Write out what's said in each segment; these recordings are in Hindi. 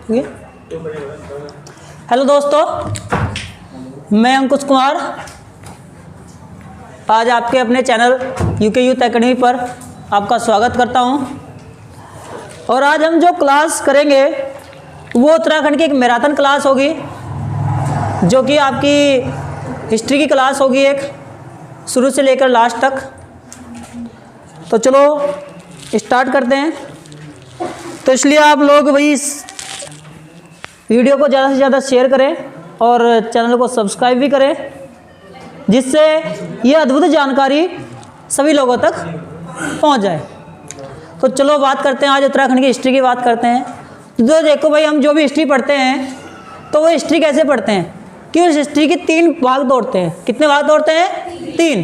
ठीक है। हेलो दोस्तों, मैं अंकुश कुमार आज आपके अपने चैनल यूके यूथ एकेडमी पर आपका स्वागत करता हूं। और आज हम जो क्लास करेंगे वो उत्तराखंड की एक मैराथन क्लास होगी, जो कि आपकी हिस्ट्री की क्लास होगी, एक शुरू से लेकर लास्ट तक। तो चलो स्टार्ट करते हैं। तो इसलिए आप लोग भाई इस वीडियो को ज़्यादा से ज़्यादा शेयर करें और चैनल को सब्सक्राइब भी करें, जिससे ये अद्भुत जानकारी सभी लोगों तक पहुंच जाए। तो चलो बात करते हैं, आज उत्तराखंड की हिस्ट्री की बात करते हैं। तो देखो भाई, हम जो भी हिस्ट्री पढ़ते हैं तो वो हिस्ट्री कैसे पढ़ते हैं कि उस हिस्ट्री के 3 भाग तोड़ते हैं। कितने भाग तोड़ते हैं? 3,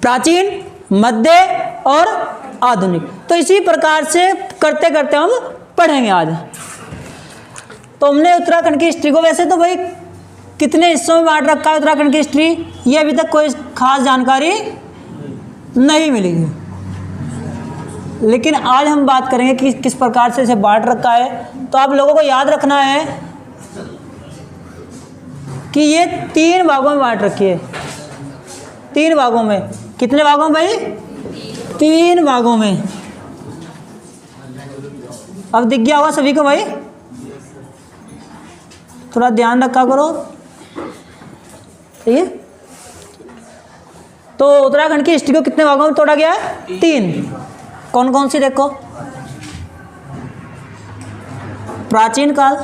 प्राचीन, मध्य और आधुनिक। तो इसी प्रकार से करते करते हम पढ़ेंगे आज। तो हमने उत्तराखंड की हिस्ट्री को वैसे तो भाई कितने हिस्सों में बांट रखा है उत्तराखंड की हिस्ट्री, ये अभी तक कोई खास जानकारी नहीं मिलेगी। लेकिन आज हम बात करेंगे कि किस प्रकार से इसे बांट रखा है। तो आप लोगों को याद रखना है कि ये 3 भागों में बांट रखी है। 3 भागों में। कितने भागों में भाई? 3 भागों में। अब दिख गया होगा सभी को भाई, थोड़ा ध्यान रखा करो, ठीक है। तो उत्तराखंड की हिस्ट्री को कितने भागों में तोड़ा गया है? 3। कौन कौन सी? देखो, प्राचीन काल,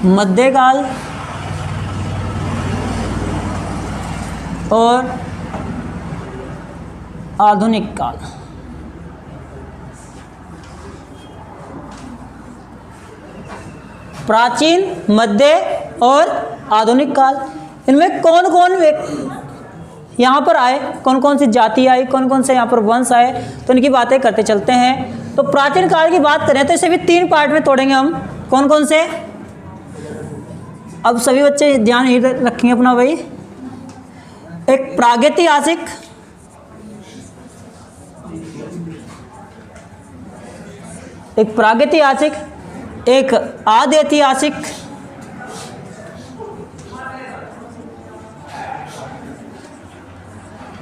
मध्यकाल और आधुनिक काल। प्राचीन, मध्य और आधुनिक काल, इनमें कौन कौन यहाँ पर आए, कौन कौन सी जाति आई, कौन कौन से यहाँ पर वंश आए, तो इनकी बातें करते चलते हैं। तो प्राचीन काल की बात करें तो इसे भी 3 पार्ट में तोड़ेंगे हम। कौन कौन से? अब सभी बच्चे ध्यान ही रखेंगे अपना भाई। एक प्रागैतिहासिक, एक प्रागैतिहासिक, एक आदि ऐतिहासिक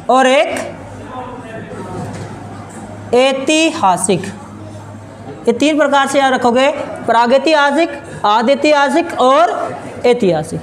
और एक ऐतिहासिक। ये 3 प्रकार से याद रखोगे, प्रागैतिहासिक, आदि ऐतिहासिक और ऐतिहासिक।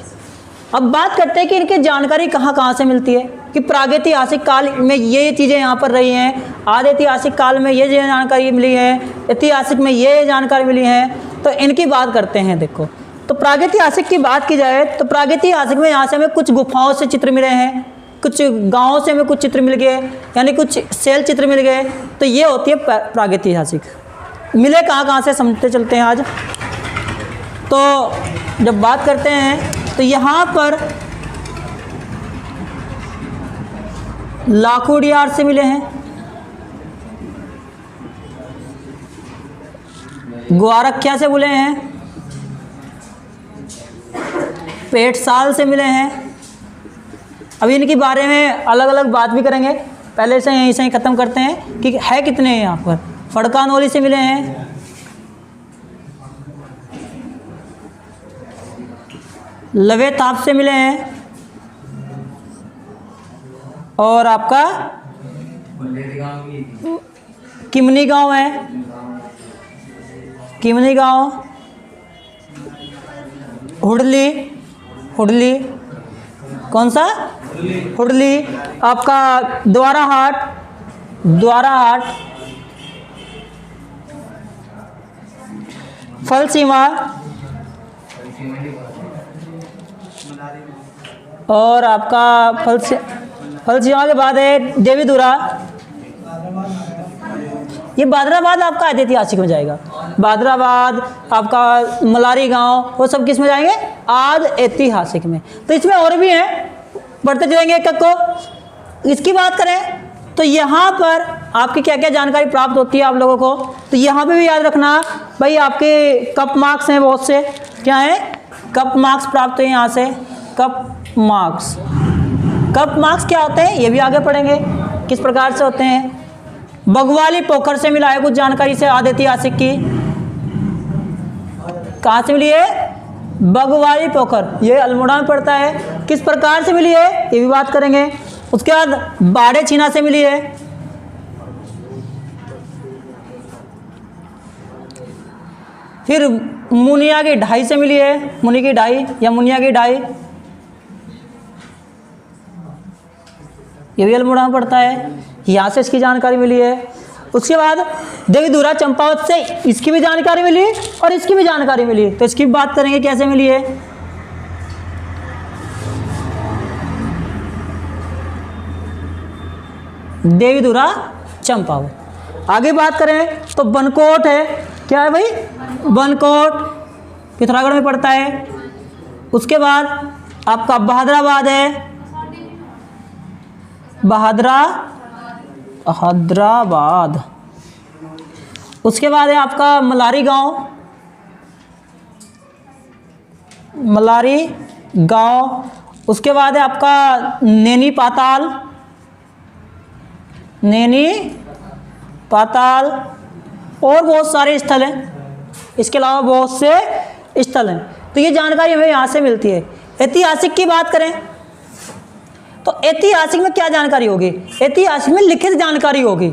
अब बात करते हैं कि इनकी जानकारी कहाँ कहाँ से मिलती है। कि प्रागैतिहासिक काल में ये चीज़ें यहाँ पर रही हैं, आदि ऐतिहासिक काल में ये जानकारी मिली है, ऐतिहासिक में ये जानकारी मिली है। तो इनकी बात करते हैं। देखो, तो प्रागैतिहासिक की बात की जाए तो प्रागैतिहासिक में यहाँ से हमें कुछ गुफाओं से चित्र मिले हैं, कुछ गाँवों से हमें कुछ चित्र मिल गए, यानी कुछ शैल चित्र मिल गए। तो ये होती है प्रागैतिहासिक। मिले कहाँ कहाँ से समझते चलते हैं आज। तो जब बात करते हैं तो यहाँ पर लाखोडियार से मिले हैं, ग्वारख्या से मिले हैं, पेटसाल से मिले हैं। अभी इनके बारे में अलग अलग बात भी करेंगे, पहले से यहीं से ही ख़त्म करते हैं कि है कितने हैं यहाँ पर। फड़कानोली से मिले हैं, लवेताप से मिले हैं और आपका किमनी गांव है, किमनी गांव, हुडली, हुडली, कौन सा? हुडली, आपका द्वाराहाट, द्वाराहाट, फलसीमा और आपका फलसीमा के बाद है देवीधुरा। ये बादराबाद आपका ऐतिहासिक में जाएगा। बादराबाद, आपका मलारी गांव, वो सब किस में जाएंगे? आदि ऐतिहासिक में। तो इसमें और भी हैं, बढ़ते चलेंगे एक एक को। इसकी बात करें तो यहाँ पर आपकी क्या क्या जानकारी प्राप्त होती है आप लोगों को। तो यहाँ पे भी याद रखना भाई, आपके कप मार्क्स हैं बहुत से। क्या है? कप मार्क्स प्राप्त हुए यहाँ से। कप मार्क्स क्या होते हैं ये भी आगे पढ़ेंगे, किस प्रकार से होते हैं। बगवाली पोखर से मिला है कुछ जानकारी से आदि ऐतिहासिक की। कहाँ से मिली है? बगवाली पोखर, ये अल्मोड़ा में पड़ता है। किस प्रकार से मिली है ये भी बात करेंगे। उसके बाद बाड़े छीना से मिली है। फिर मुनिया की ढाई से मिली है, मुनि की ढाई या मुनिया की ढाई, ये भी अल्मोड़ा में पड़ता है, यहाँ से इसकी जानकारी मिली है। उसके बाद देवीधुरा चंपावत से इसकी भी जानकारी मिली और इसकी भी जानकारी मिली, तो इसकी भी बात करेंगे कैसे मिली है। देवीधुरा चंपावत। आगे बात करें तो बनकोट है, क्या है भाई? बनकोट पिथौरागढ़ में पड़ता है। उसके बाद आपका बहादुराबाद है, हैदराबाद। उसके बाद है आपका मलारी गांव, मलारी गांव। उसके बाद है आपका नैनी पाताल, नैनी पाताल, और बहुत सारे स्थल हैं, इसके अलावा बहुत से स्थल हैं। तो ये जानकारी हमें यहाँ से मिलती है। ऐतिहासिक की बात करें तो ऐतिहासिक में क्या जानकारी होगी? ऐतिहासिक में लिखित जानकारी होगी।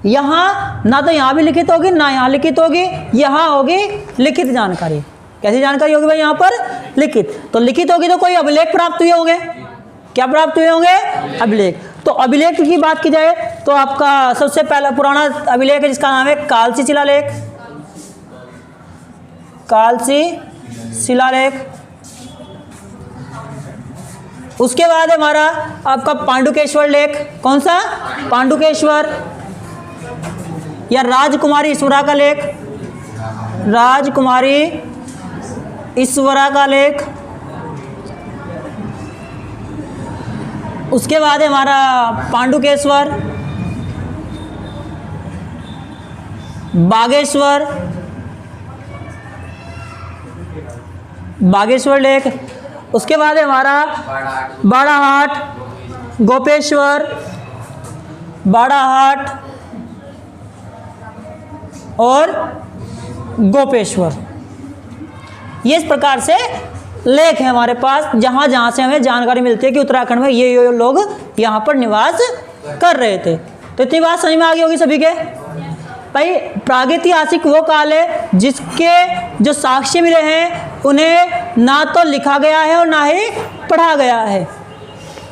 यहाँ ना तो यहाँ भी लिखित होगी ना यहाँ लिखित होगी, यहाँ होगी लिखित जानकारी। कैसी जानकारी होगी भाई? यहाँ पर लिखित। तो लिखित होगी तो कोई अभिलेख प्राप्त हुए होंगे। क्या प्राप्त हुए होंगे? अभिलेख। तो अभिलेख की बात की जाए तो आपका सबसे पहला पुराना अभिलेख है जिसका नाम है कालसी शिलालेख, कालसी शिलालेख। उसके बाद हमारा आपका पांडुकेश्वर लेख, कौन सा? पांडुकेश्वर, या राजकुमारी ईश्वरा का लेख, राजकुमारी ईश्वरा का लेख। उसके बाद है हमारा पांडुकेश्वर, बागेश्वर, बागेश्वर लेख। उसके बाद है हमारा बाड़ाहाट, गोपेश्वर, बाड़ाहाट और गोपेश्वर। ये इस प्रकार से लेख है हमारे पास जहाँ जहाँ से हमें जानकारी मिलती है कि उत्तराखंड में ये लोग यहाँ पर निवास कर रहे थे। तो इतनी बात समझ में आ गई होगी सभी के। भाई प्रागैतिहासिक वो काल है जिसके जो साक्ष्य मिले हैं उन्हें ना तो लिखा गया है और ना ही पढ़ा गया है।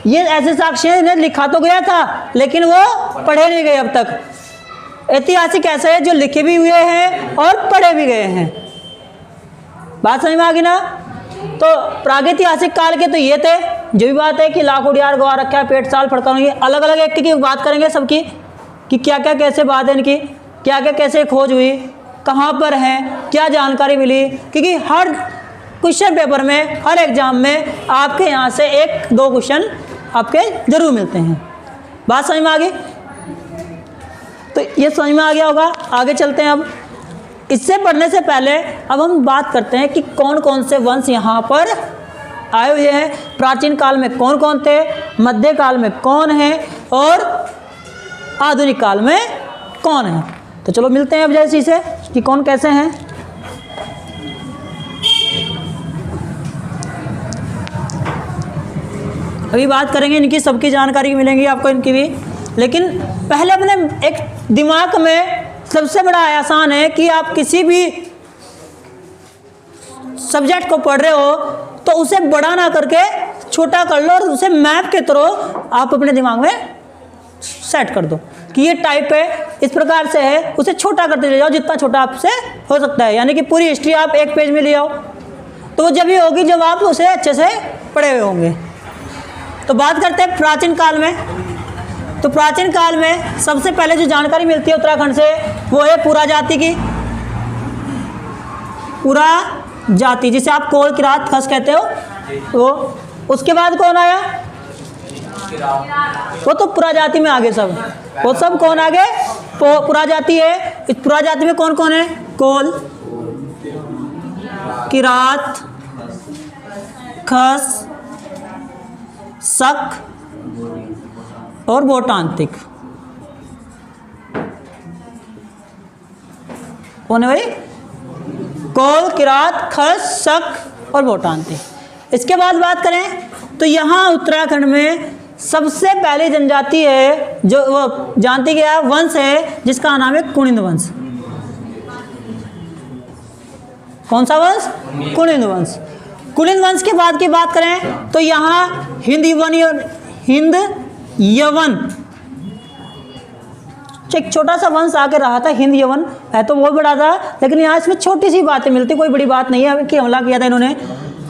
ये ऐसे साक्ष्य हैं इन्हें लिखा तो गया था लेकिन वो पढ़े नहीं गए अब तक। ऐतिहासिक ऐसे है जो लिखे भी हुए हैं और पढ़े भी गए हैं। बात समझ में आ गई ना। तो प्रागैतिहासिक काल के तो ये थे, जो भी बात है कि लाख उड़ियार गवा रखा है, पेट साल फड़का नहीं, अलग अलग एक की बात करेंगे सबकी कि क्या क्या कैसे बात है इनकी, क्या क्या कैसे खोज हुई, कहाँ पर हैं, क्या जानकारी मिली। क्योंकि हर क्वेश्चन पेपर में, हर एग्जाम में आपके यहाँ से 1-2 क्वेश्चन आपके जरूर मिलते हैं। बात समझ में आ गई। तो ये समझ में आ गया होगा। आगे चलते हैं। अब इससे पढ़ने से पहले अब हम बात करते हैं कि कौन कौन से वंश यहाँ पर आए हुए हैं। प्राचीन काल में कौन कौन थे, मध्य काल में कौन है और आधुनिक काल में कौन है। तो चलो मिलते हैं अब जैसे से कि कौन कैसे हैं। अभी बात करेंगे इनकी, सबकी जानकारी मिलेंगी आपको इनकी भी। लेकिन पहले अपने एक दिमाग में सबसे बड़ा आसान है कि आप किसी भी सब्जेक्ट को पढ़ रहे हो तो उसे बड़ा ना करके छोटा कर लो और उसे मैप के थ्रू आप अपने दिमाग में सेट कर दो कि ये टाइप है, इस प्रकार से है। उसे छोटा करते चले जाओ जितना छोटा आपसे हो सकता है। यानी कि पूरी हिस्ट्री आप एक पेज में ले आओ तो वो जब ही होगी जब आप उसे अच्छे से पढ़े हुए होंगे। तो बात करते हैं प्राचीन काल में। तो प्राचीन काल में सबसे पहले जो जानकारी मिलती है उत्तराखंड से वो है पुरा जाति की। पुरा जाति जिसे आप कोल, किरात, खस कहते हो वो। उसके बाद कौन आया? वो तो पुरा जाति में आगे सब, वो सब कौन आगे? पुरा जाति है। इस पुरा जाति में कौन कौन है? कोल, किरात, खस, शक और बोटांतिक। कौन है भाई? कोल, किरात, खस, शक और भूटान थे। इसके बाद बात करें तो यहाँ उत्तराखंड में सबसे पहली जनजाति है जो वो जानती गया वंश है जिसका नाम है कुनिंद वंश। कौन सा वंश? कुनिंद वंश। कुनिंद वंश के बाद की बात करें तो यहाँ हिंद यवन एक छोटा सा वंश आके रहा था। हिंद यवन है तो बहुत बड़ा था, लेकिन यहाँ इसमें छोटी सी बातें मिलती, कोई बड़ी बात नहीं है कि हमला किया था इन्होंने।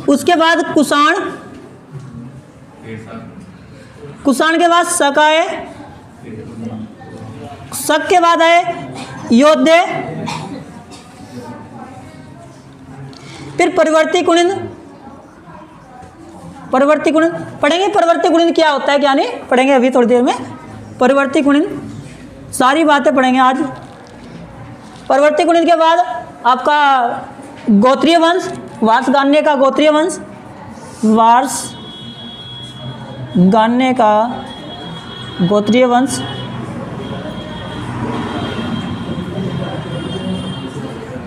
उसके बाद कुषाण, कुषाण के बाद शक आए, शक के बाद आए योद्धे, फिर परवर्ती कुनिंद। परवर्ती कुनिंद पढ़ेंगे, परवर्ती कुनिंद क्या होता है क्या नहीं पढ़ेंगे अभी थोड़ी देर में। परवर्ती कुनिंद सारी बातें पढ़ेंगे आज। परवर्ती कुनिंद के बाद आपका गोत्रीय वंश, वार्ष गान्य का गोत्रीय वंश, वार्ष गान्य का गोत्रीय वंश।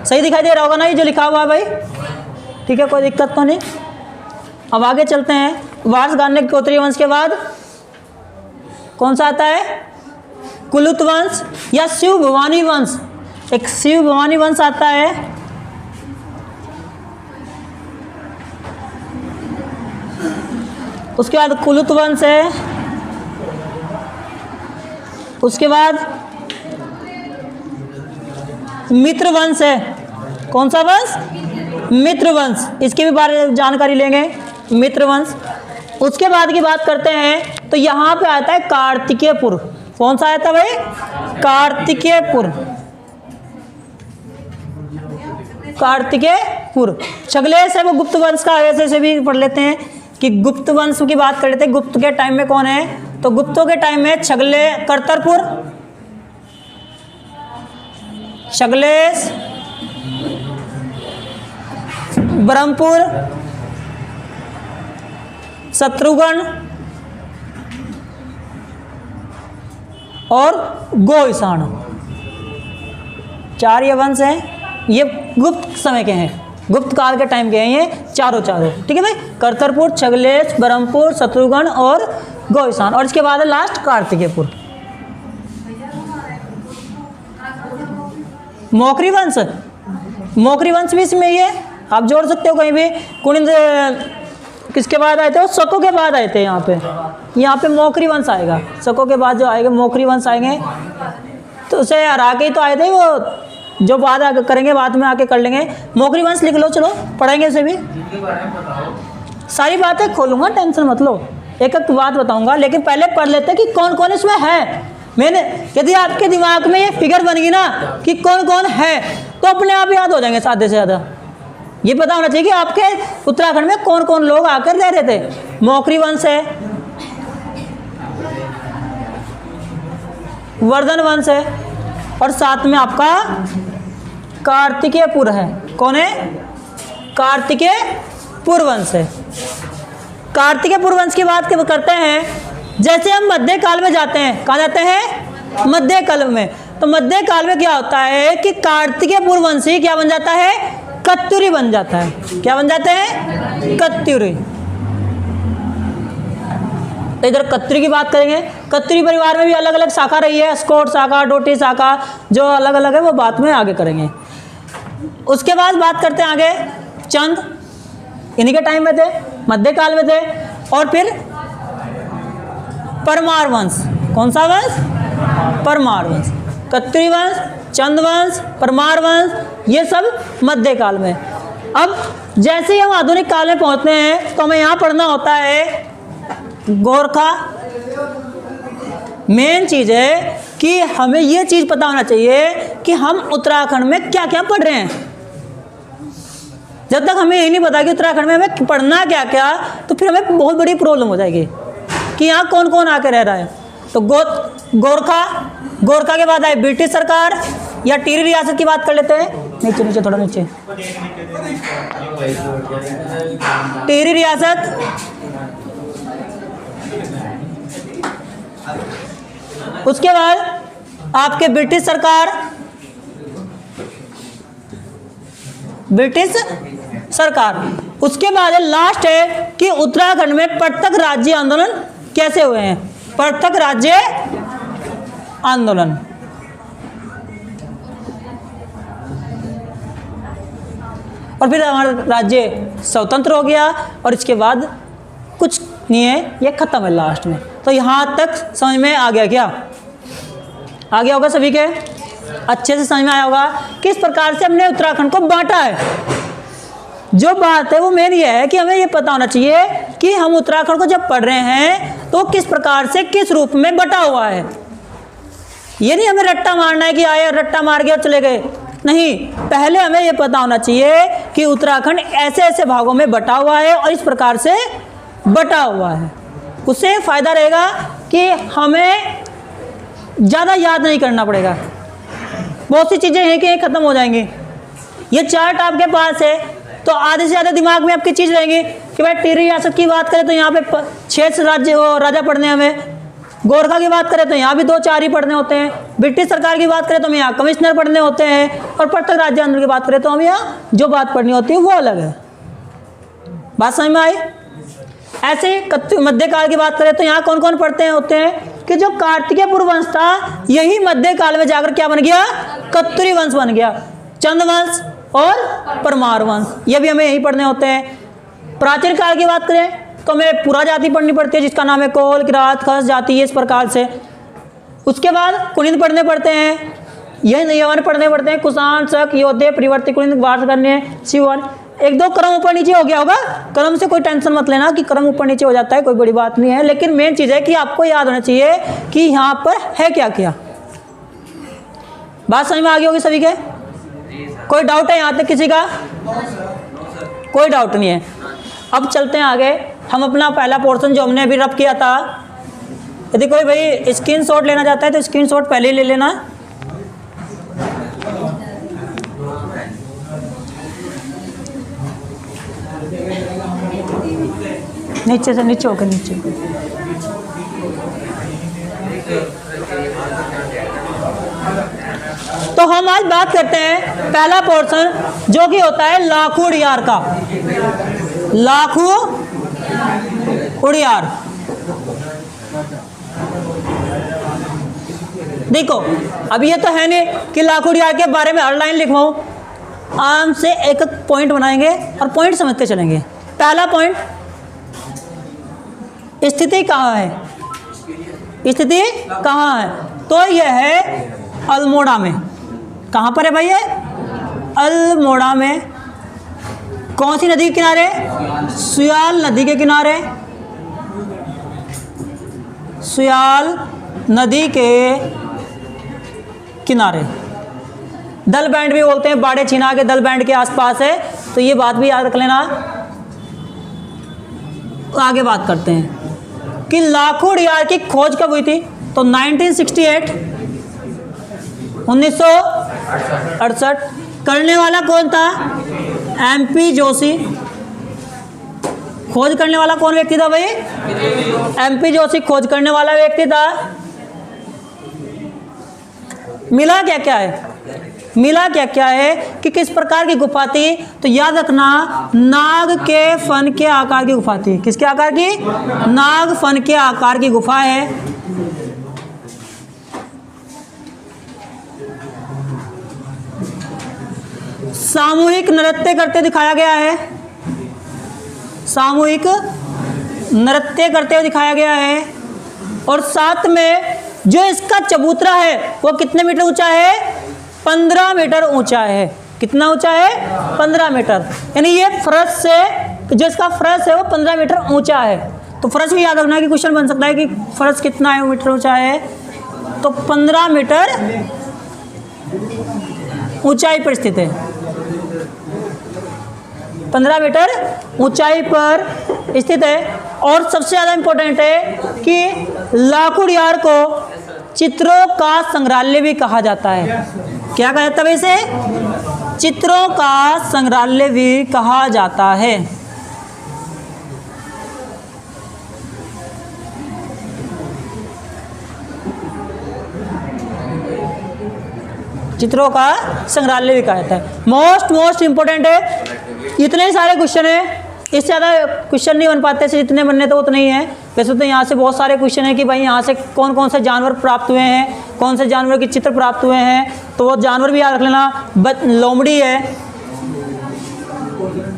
सही दिखाई दे रहा होगा ना ये जो लिखा हुआ है भाई? ठीक है, कोई दिक्कत तो नहीं। अब आगे चलते हैं। वार्ष गान्य गोत्रीय वंश के बाद कौन सा आता है? कुलुत वंश या शिव भवानी वंश। एक शिव भवानी वंश आता है। उसके बाद कुलुत वंश है। उसके बाद मित्र वंश है। कौन सा वंश? मित्र वंश। इसके भी बारे में जानकारी लेंगे, मित्र वंश। उसके बाद की बात करते हैं तो यहाँ पे आता है कार्तिकेयपुर। कौन सा आता है भाई? कार्तिकेयपुर। कार्तिकेयपुर। छगलेश है वो गुप्त वंश का, वैसे से भी पढ़ लेते हैं कि गुप्त वंश की बात कर लेते हैं। गुप्त के टाइम में कौन है? तो गुप्तों के टाइम में करतरपुर, छगलेश, ब्रह्मपुर, शत्रुघ्न और गोइसान। चार ये वंश हैं, ये गुप्त समय के हैं, गुप्त काल के टाइम के हैं ये चारों। ठीक है भाई? करतरपुर, छगलेश, ब्रह्मपुर, शत्रुघ्न और गोइसान। और इसके बाद है लास्ट कार्तिकेयपुर। मोकरी वंश, मोकरी वंश भी इसमें ही है, आप जोड़ सकते हो कहीं भी। कुनिंद किसके बाद आए थे? वो शकों के बाद आए थे। यहाँ पे मोकरी वंश आएगा, शकों के बाद जो आएंगे मोकरी वंश आएंगे। तो उसे हरा के ही तो आए थे वो, जो बाद आगे करेंगे, बाद में आके कर लेंगे। मोकरी वंश लिख लो, चलो पढ़ेंगे उसे भी। सारी बातें खोलूंगा, टेंशन मत लो, एक एक बात बताऊंगा, लेकिन पहले पढ़ लेते हैं कि कौन कौन इसमें है। मैंने यदि आपके दिमाग में ये फिगर बन गई ना कि कौन कौन है, तो अपने आप याद हो जाएंगे आधे से ज़्यादा। ये पता होना चाहिए कि आपके उत्तराखंड में कौन कौन लोग आकर रह रहे थे। मोकरी वंश है, वर्धन वंश है, और साथ में आपका कार्तिकेयपुर है। कौन है? कार्तिकेयपुर वंश है। कार्तिकेयपुर वंश की बात करते हैं। जैसे हम मध्य काल में जाते हैं, कहाँ जाते हैं? मध्य काल में। तो मध्य काल में क्या होता है कि कार्तिकेयपुर वंशी क्या बन जाता है? कत्यूरी बन जाता है। क्या बन जाते हैं? कत्यूरी। तो इधर कत्यूरी की बात करेंगे। कत्यूरी परिवार में भी अलग अलग शाखा रही है, स्कोट शाखा, डोटी शाखा, जो अलग अलग है वो बात में आगे करेंगे। उसके बाद बात करते हैं आगे चंद, इन्हीं के टाइम में थे, मध्यकाल में थे। और फिर परमार वंश। कौन सा वंश? परमार वंश। कत्यूरी वंश, चंद वंश, परमार वंश, ये सब मध्यकाल में। अब जैसे ही हम आधुनिक काल में पहुंचते हैं तो हमें यहाँ पढ़ना होता है गोरखा। मेन चीज़ है कि हमें ये चीज़ पता होना चाहिए कि हम उत्तराखंड में क्या क्या पढ़ रहे हैं। जब तक हमें ये नहीं पता कि उत्तराखंड में हमें पढ़ना क्या क्या, तो फिर हमें बहुत बड़ी प्रॉब्लम हो जाएगी कि यहाँ कौन कौन आके रह रहा है। तो गोरखा, गोरखा के बाद आए ब्रिटिश सरकार या टिहरी रियासत की बात कर लेते हैं। नीचे नीचे थोड़ा नीचे, टिहरी रियासत, उसके बाद आपके ब्रिटिश सरकार, ब्रिटिश सरकार। उसके बाद लास्ट है कि उत्तराखंड में पृथक राज्य आंदोलन कैसे हुए हैं। पृथक राज्य आंदोलन, और फिर हमारा राज्य स्वतंत्र हो गया और इसके बाद कुछ नहीं है, ये खत्म है लास्ट में। तो यहाँ तक समझ में आ गया क्या? आ गया होगा सभी के, अच्छे से समझ में आया होगा किस प्रकार से हमने उत्तराखंड को बांटा है। जो बात है वो मेन ये है कि हमें ये पता होना चाहिए कि हम उत्तराखंड को जब पढ़ रहे हैं तो किस प्रकार से किस रूप में बटा हुआ है। ये नहीं हमें रट्टा मारना है कि आए रट्टा मार के और चले गए, नहीं, पहले हमें ये पता होना चाहिए कि उत्तराखंड ऐसे ऐसे भागों में बटा हुआ है और इस प्रकार से बटा हुआ है। उससे फायदा रहेगा कि हमें ज़्यादा याद नहीं करना पड़ेगा, बहुत सी चीज़ें हैं कि खत्म हो जाएंगी। ये चार्ट आपके पास है तो आधे से ज़्यादा दिमाग में आपकी चीज़ रहेगी कि भाई टिहरी रियासत की बात करें तो यहाँ पे 6 राज्य राजा पढ़ने हमें, गोरखा की बात करें तो यहाँ भी 2-4 ही पढ़ने होते हैं, ब्रिटिश सरकार की बात करें तो हमें यहाँ कमिश्नर पढ़ने होते हैं, और पृथक राज्य आंदोलन की बात करें तो हमें यहाँ जो बात पढ़नी होती है वो अलग है। बात समझ में आई? ऐसे मध्यकाल की बात करें तो यहाँ कौन कौन पढ़ते हैं होते हैं कि जो कार्तिकेय वंश था यही मध्यकाल में जाकर क्या बन गया? कत्यूरी वंश बन गया। चंद्रवंश और परमार वंश ये भी हमें यही पढ़ने होते हैं। प्राचीन काल की बात करें तो हमें पूरा जाति पढ़नी पड़ती है जिसका नाम है कोल, किरात, खस जाति, इस प्रकार से। उसके बाद कुलिंद पढ़ने पड़ते हैं, यही यवन पढ़ने पड़ते हैं, कुषाण, शक, योद्धे, परिवर्ती, कुलिंद, वार्ष करने, शिवन। 1-2 क्रम ऊपर नीचे हो गया होगा, क्रम से कोई टेंशन मत लेना कि क्रम ऊपर नीचे हो जाता है, कोई बड़ी बात नहीं है। लेकिन मेन चीज़ है कि आपको याद होना चाहिए कि यहाँ पर है क्या क्या। बात समझ में आ गई होगी सभी के? कोई डाउट है यहाँ तक किसी का? कोई डाउट नहीं है। अब चलते हैं आगे। हम अपना पहला पोर्शन जो हमने अभी रब किया था, यदि कोई भाई स्क्रीनशॉट लेना चाहता है तो स्क्रीनशॉट पहले ही ले लेना। नीचे से नीचे होकर नीचे। तो हम आज बात करते हैं पहला पोर्शन जो कि होता है लाखू उड़ियार का। लाखू उड़ियार, देखो अब ये तो है नहीं कि लाखू उड़ियार के बारे में हर लाइन लिखवाऊं, आराम से एक एक पॉइंट बनाएंगे और पॉइंट समझते चलेंगे। पहला पॉइंट, स्थिति कहाँ है? स्थिति कहाँ है? तो यह है अल्मोड़ा में। कहाँ पर है भाई ये? अल्मोड़ा में। कौन सी नदी के किनारे? सुयाल नदी के किनारे। सुयाल नदी के किनारे। दल बैंड भी बोलते हैं, बाड़े छिना के दल बैंड के आसपास है, तो ये बात भी याद रख लेना। आगे बात करते हैं कि लाखू उड़ियार की खोज कब हुई थी? तो 1968, 1968। करने वाला कौन था? MP जोशी। खोज करने वाला कौन व्यक्ति था भाई? MP जोशी खोज करने वाला व्यक्ति था। मिला क्या क्या है? मिला क्या क्या है कि किस प्रकार की गुफा थी? तो याद रखना, नाग के फन के आकार की गुफा थी। किसके आकार की? नाग फन के आकार की गुफा है। सामूहिक नृत्य करते दिखाया गया है। सामूहिक नृत्य करते हुए दिखाया गया है। और साथ में जो इसका चबूतरा है वो कितने मीटर ऊंचा है? 15 मीटर ऊंचा है। कितना ऊंचा है? 15 मीटर। यानी ये फर्श से, जो इसका फर्श है वो 15 मीटर ऊंचा है। तो फर्श भी याद रखना कि क्वेश्चन बन सकता है कि फर्श कितना है मीटर ऊंचा है। तो 15 मीटर ऊंचाई पर स्थित है। 15 मीटर ऊंचाई पर स्थित है। और सबसे ज़्यादा इम्पोर्टेंट है कि लाखू उड़ियार को चित्रों का संग्रहालय भी कहा जाता है। क्या कहा जाता है इसे? चित्रों का संग्रहालय भी कहा जाता है। चित्रों का संग्रहालय भी कहा जाता है। मोस्ट इंपॉर्टेंट है। इतने सारे क्वेश्चन है, इससे ज़्यादा क्वेश्चन नहीं बन पाते, से जितने बनने तो उतने ही हैं। वैसे तो यहाँ से बहुत सारे क्वेश्चन है कि भाई यहाँ से कौन कौन से जानवर प्राप्त हुए हैं, कौन से जानवर के चित्र प्राप्त हुए हैं, तो वो जानवर भी याद रख लेना। लोमड़ी है,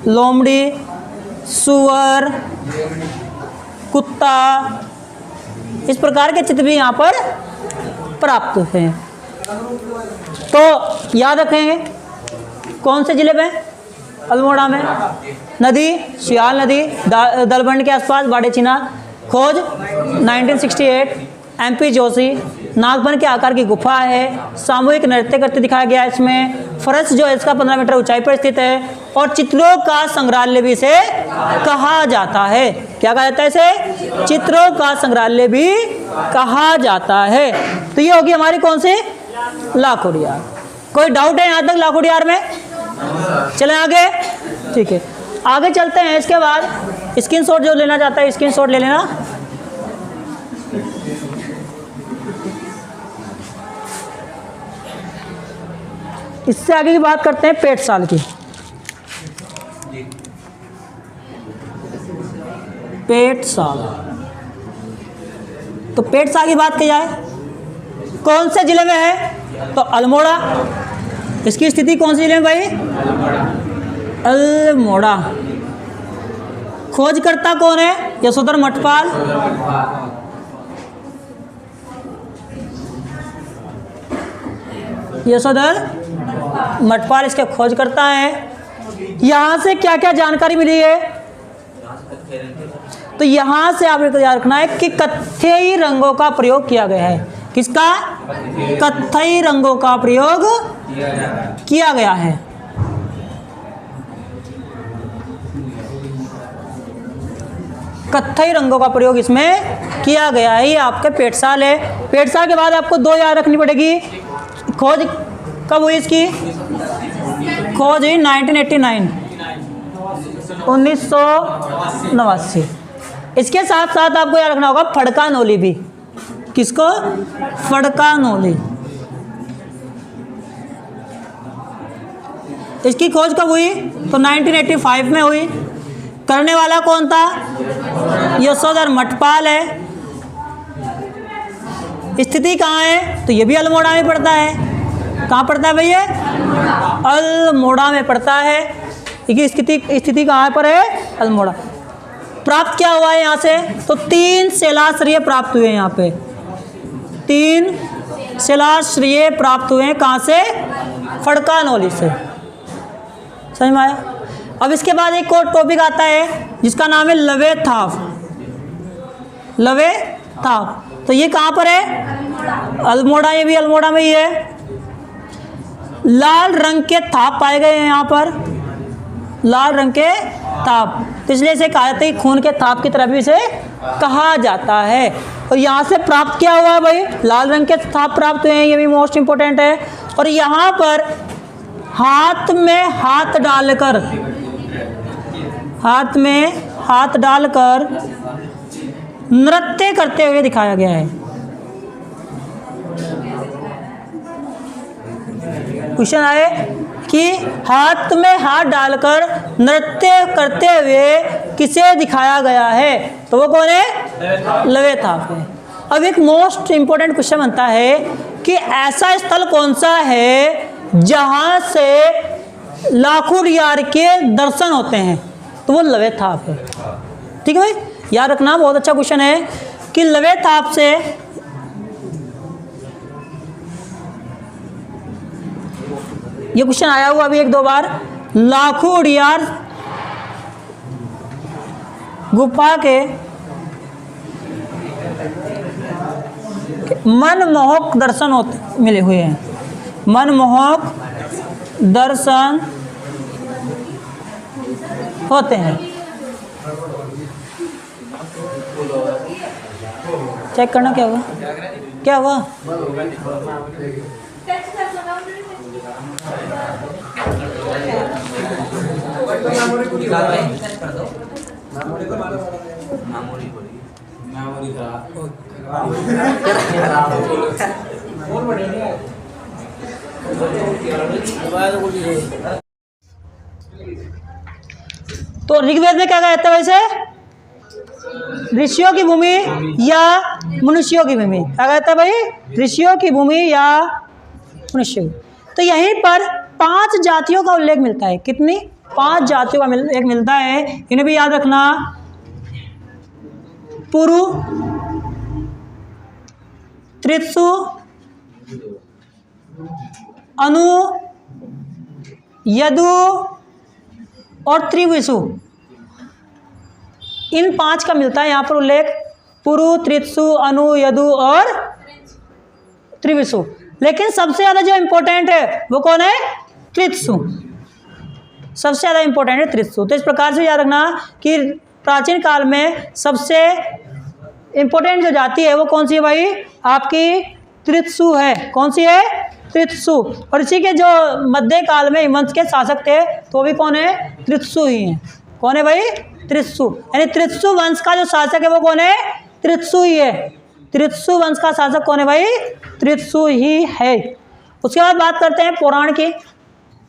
लोमड़ी, सुअर, कुत्ता, इस प्रकार के चित्र भी यहाँ पर प्राप्त हुए हैं। तो याद रखेंगे कौन से जिले में? अल्मोड़ा में। नदी सियाल नदी, दलबंड के आसपास बाड़ेचिना। खोज 1968, MP जोशी। नागबन के आकार की गुफा है, सामूहिक नृत्य करते दिखाया गया है इसमें। फरस जो है इसका 15 मीटर ऊंचाई पर स्थित है, और चित्रों का संग्रहालय भी इसे कहा जाता है। क्या कहा जाता है इसे? चित्रों का संग्रहालय भी कहा जाता है। तो ये होगी हमारी कौन सी? लाखोटियार। कोई डाउट है यहाँ तक लाखोटियार में? चलें आगे, ठीक है आगे चलते हैं। इसके बाद स्क्रीनशॉट जो लेना चाहता है स्क्रीनशॉट ले लेना। इससे आगे की बात करते हैं पेट साल की। पेट साल, तो पेट साल की बात की जाए कौन से जिले में है? तो अल्मोड़ा। इसकी स्थिति कौन से जिले में भाई? अल्मोड़ा। खोजकर्ता कौन है? यशोधर मठपाल। यशोधर मठपाल इसके खोजकर्ता हैं। यहाँ से क्या क्या जानकारी मिली है? तो यहाँ से आपको याद रखना है कि कत्थई रंगों का प्रयोग किया गया है। किसका? कत्थई रंगों का प्रयोग किया गया है। कत्थई रंगों का प्रयोग इसमें किया गया है। ये आपके पेट साल है। पेट साल के बाद आपको दो याद रखनी पड़ेगी। खोज कब हुई इसकी? खोज हुई 1989, 1989। इसके साथ साथ आपको याद रखना होगा फड़कानोली भी। किसको? फड़कानोली। इसकी खोज कब हुई? तो 1985 में हुई। करने वाला कौन था? यशोधर मठपाल है। स्थिति कहाँ है? तो ये भी अल्मोड़ा में पड़ता है। कहाँ पड़ता है भैया? अल्मोड़ा में पड़ता है। इसकी स्थिति कहाँ पर है? अल्मोड़ा। प्राप्त क्या हुआ है यहाँ से? तो 3 शिलाश्रय प्राप्त हुए हैं। यहाँ पे 3 शिलाश्रय प्राप्त हुए हैं। कहाँ से? फड़कानोली से। समझ में आया? अब इसके बाद एक और टॉपिक आता है जिसका नाम है लवे थाप। लवे थाप, तो ये कहाँ पर है? अल्मोड़ा। ये भी अल्मोड़ा में ही है। लाल रंग के थाप पाए गए हैं यहाँ पर, लाल रंग के थाप, तो इसलिए इसे कहा जाता है खून के थाप की तरह भी इसे कहा जाता है। और यहाँ से प्राप्त क्या हुआ है भाई? लाल रंग के थाप प्राप्त हुए हैं। ये भी मोस्ट इंपोर्टेंट है। और यहाँ पर हाथ में हाथ डालकर, हाथ में हाथ डालकर नृत्य करते हुए दिखाया गया है। क्वेश्चन आए कि हाथ में हाथ डालकर नृत्य करते हुए किसे दिखाया गया है? तो वो कौन है? लवे थाप है। अब एक मोस्ट इंपोर्टेंट क्वेश्चन बनता है कि ऐसा स्थल कौन सा है जहां से लाखोटियार के दर्शन होते हैं? तो वो लवे थाप है। ठीक है भाई, याद रखना, बहुत अच्छा क्वेश्चन है कि लवे थाप से ये क्वेश्चन आया हुआ अभी 1-2 बार। लाखोटियार गुफा के मनमोहक दर्शन होते मिले हुए हैं। मनमोहक दर्शन होते हैं। चेक करना क्या हुआ? क्या हुआ? तो ऋग्वेद में क्या कहा जाता है वैसे? ऋषियों की भूमि या मनुष्यों की भूमि? क्या कहता है भाई? ऋषियों की भूमि या मनुष्य। तो यहीं पर 5 जातियों का उल्लेख मिलता है। कितनी? 5 जातियों का एक मिलता है। इन्हें भी याद रखना। पुरु, त्रित्सु, अनु, यदु और त्रिविशु। इन 5 का मिलता है यहाँ पर उल्लेख। पुरु, त्रित्सु, अनु, यदु और त्रिविशु। लेकिन सबसे ज़्यादा जो इम्पोर्टेंट है वो कौन है? त्रित्सु। सबसे ज़्यादा इम्पोर्टेंट है त्रित्सु। तो इस प्रकार से याद रखना कि प्राचीन काल में सबसे इम्पोर्टेंट जो जाति है वो कौन सी है भाई? आपकी त्रित्सु है। कौन सी है? त्रित्सु। और इसी के जो मध्य काल में हिमवंश के शासक थे तो वो भी कौन है? त्रित्सु ही हैं। कौन है भाई? त्रित्सु। यानी त्रित्सु वंश का जो शासक है वो कौन है? त्रित्सु ही है। त्रित्सु वंश का शासक कौन है भाई? त्रित्सु ही है। उसके बाद बात करते हैं पुराण की,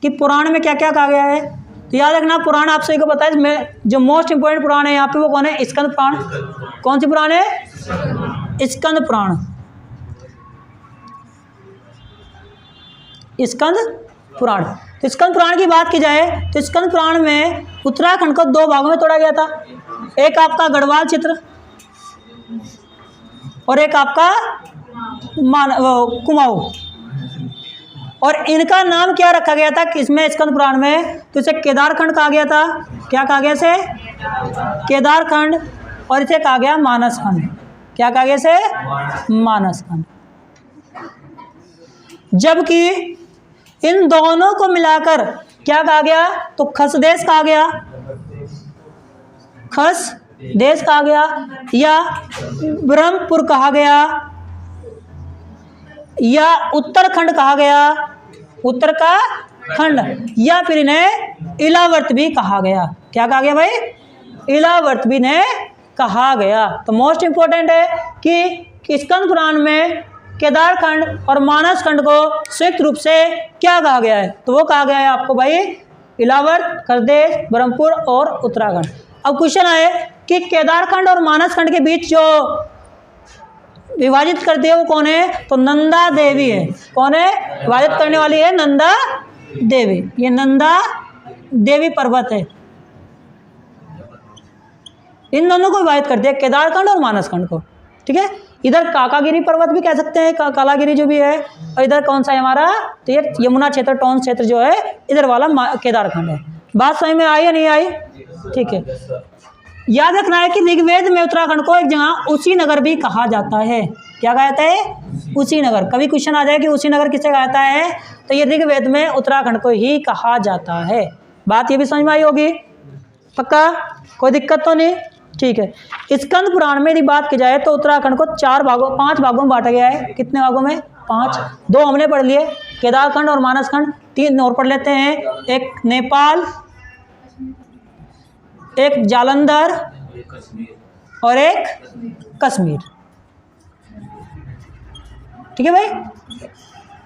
कि पुराण में क्या क्या कहा गया है। तो याद रखना पुराण आप सभी को पता है। मैं जो मोस्ट इंपोर्टेंट पुराण है यहाँ पे वो कौन है? स्कंद पुराण। कौन सी पुराण है? स्कंद पुराण। स्कंद पुराण। तो स्कंद पुराण की बात की जाए तो स्कंद पुराण में उत्तराखंड को 2 भागों में तोड़ा गया था। एक आपका गढ़वाल क्षेत्र और एक आपका कुमाऊं। और इनका नाम क्या रखा गया था किसमें? स्कंद पुराण में। तो इसे केदारखंड कहा गया था। क्या कहा गया इसे? केदारखंड। और इसे कहा गया मानसखंड। क्या कहा गया इसे? मानसखंड। जबकि इन दोनों को मिलाकर क्या कहा गया? तो खसदेश कहा गया। खस देश कहा गया या ब्रह्मपुर कहा गया या उत्तराखंड कहा गया, उत्तर का खंड, या फिर इन्हें इलावर्त भी कहा गया। क्या कहा गया भाई? इलावर्त भी इन्हें कहा गया। तो मोस्ट इंपोर्टेंट है कि स्कंद पुराण में केदारखंड और मानसखंड को संयुक्त रूप से क्या कहा गया है? तो वो कहा गया है आपको भाई इलावर्त, खसदेश, ब्रह्मपुर और उत्तराखंड। अब क्वेश्चन आए कि केदारखंड और मानसखंड के बीच जो विभाजित करती है वो कौन है? तो नंदा देवी है। कौन है विभाजित करने वाली? है नंदा देवी। ये नंदा देवी पर्वत है। इन दोनों को विभाजित करती है, केदारखंड और मानसखंड को। ठीक है। इधर काकागिरी पर्वत भी कह सकते हैं, कालागिरी जो भी है। और इधर कौन सा है हमारा? तो ये यमुना क्षेत्र, टोंस क्षेत्र जो है इधर वाला केदारखंड है। बात समझ में आई या नहीं आई? ठीक है। याद रखना है कि ऋग्वेद में उत्तराखंड को एक जगह उसी नगर भी कहा जाता है। क्या कहा जाता है? उसी नगर। कभी क्वेश्चन आ जाए कि उसी नगर किसे कहा जाता है, तो ये ऋग्वेद में उत्तराखंड को ही कहा जाता है। बात ये भी समझ में आई होगी? पक्का? कोई दिक्कत तो नहीं? ठीक है। स्कंद पुराण में यदि बात की जाए तो उत्तराखंड को 5 भागों में बांटा गया है। कितने भागों में? 5। 2 हमने पढ़ लिए, केदारखंड और मानसखंड। 3 और पढ़ लेते हैं, एक नेपाल, एक जालंधर और एक कश्मीर। ठीक है भाई।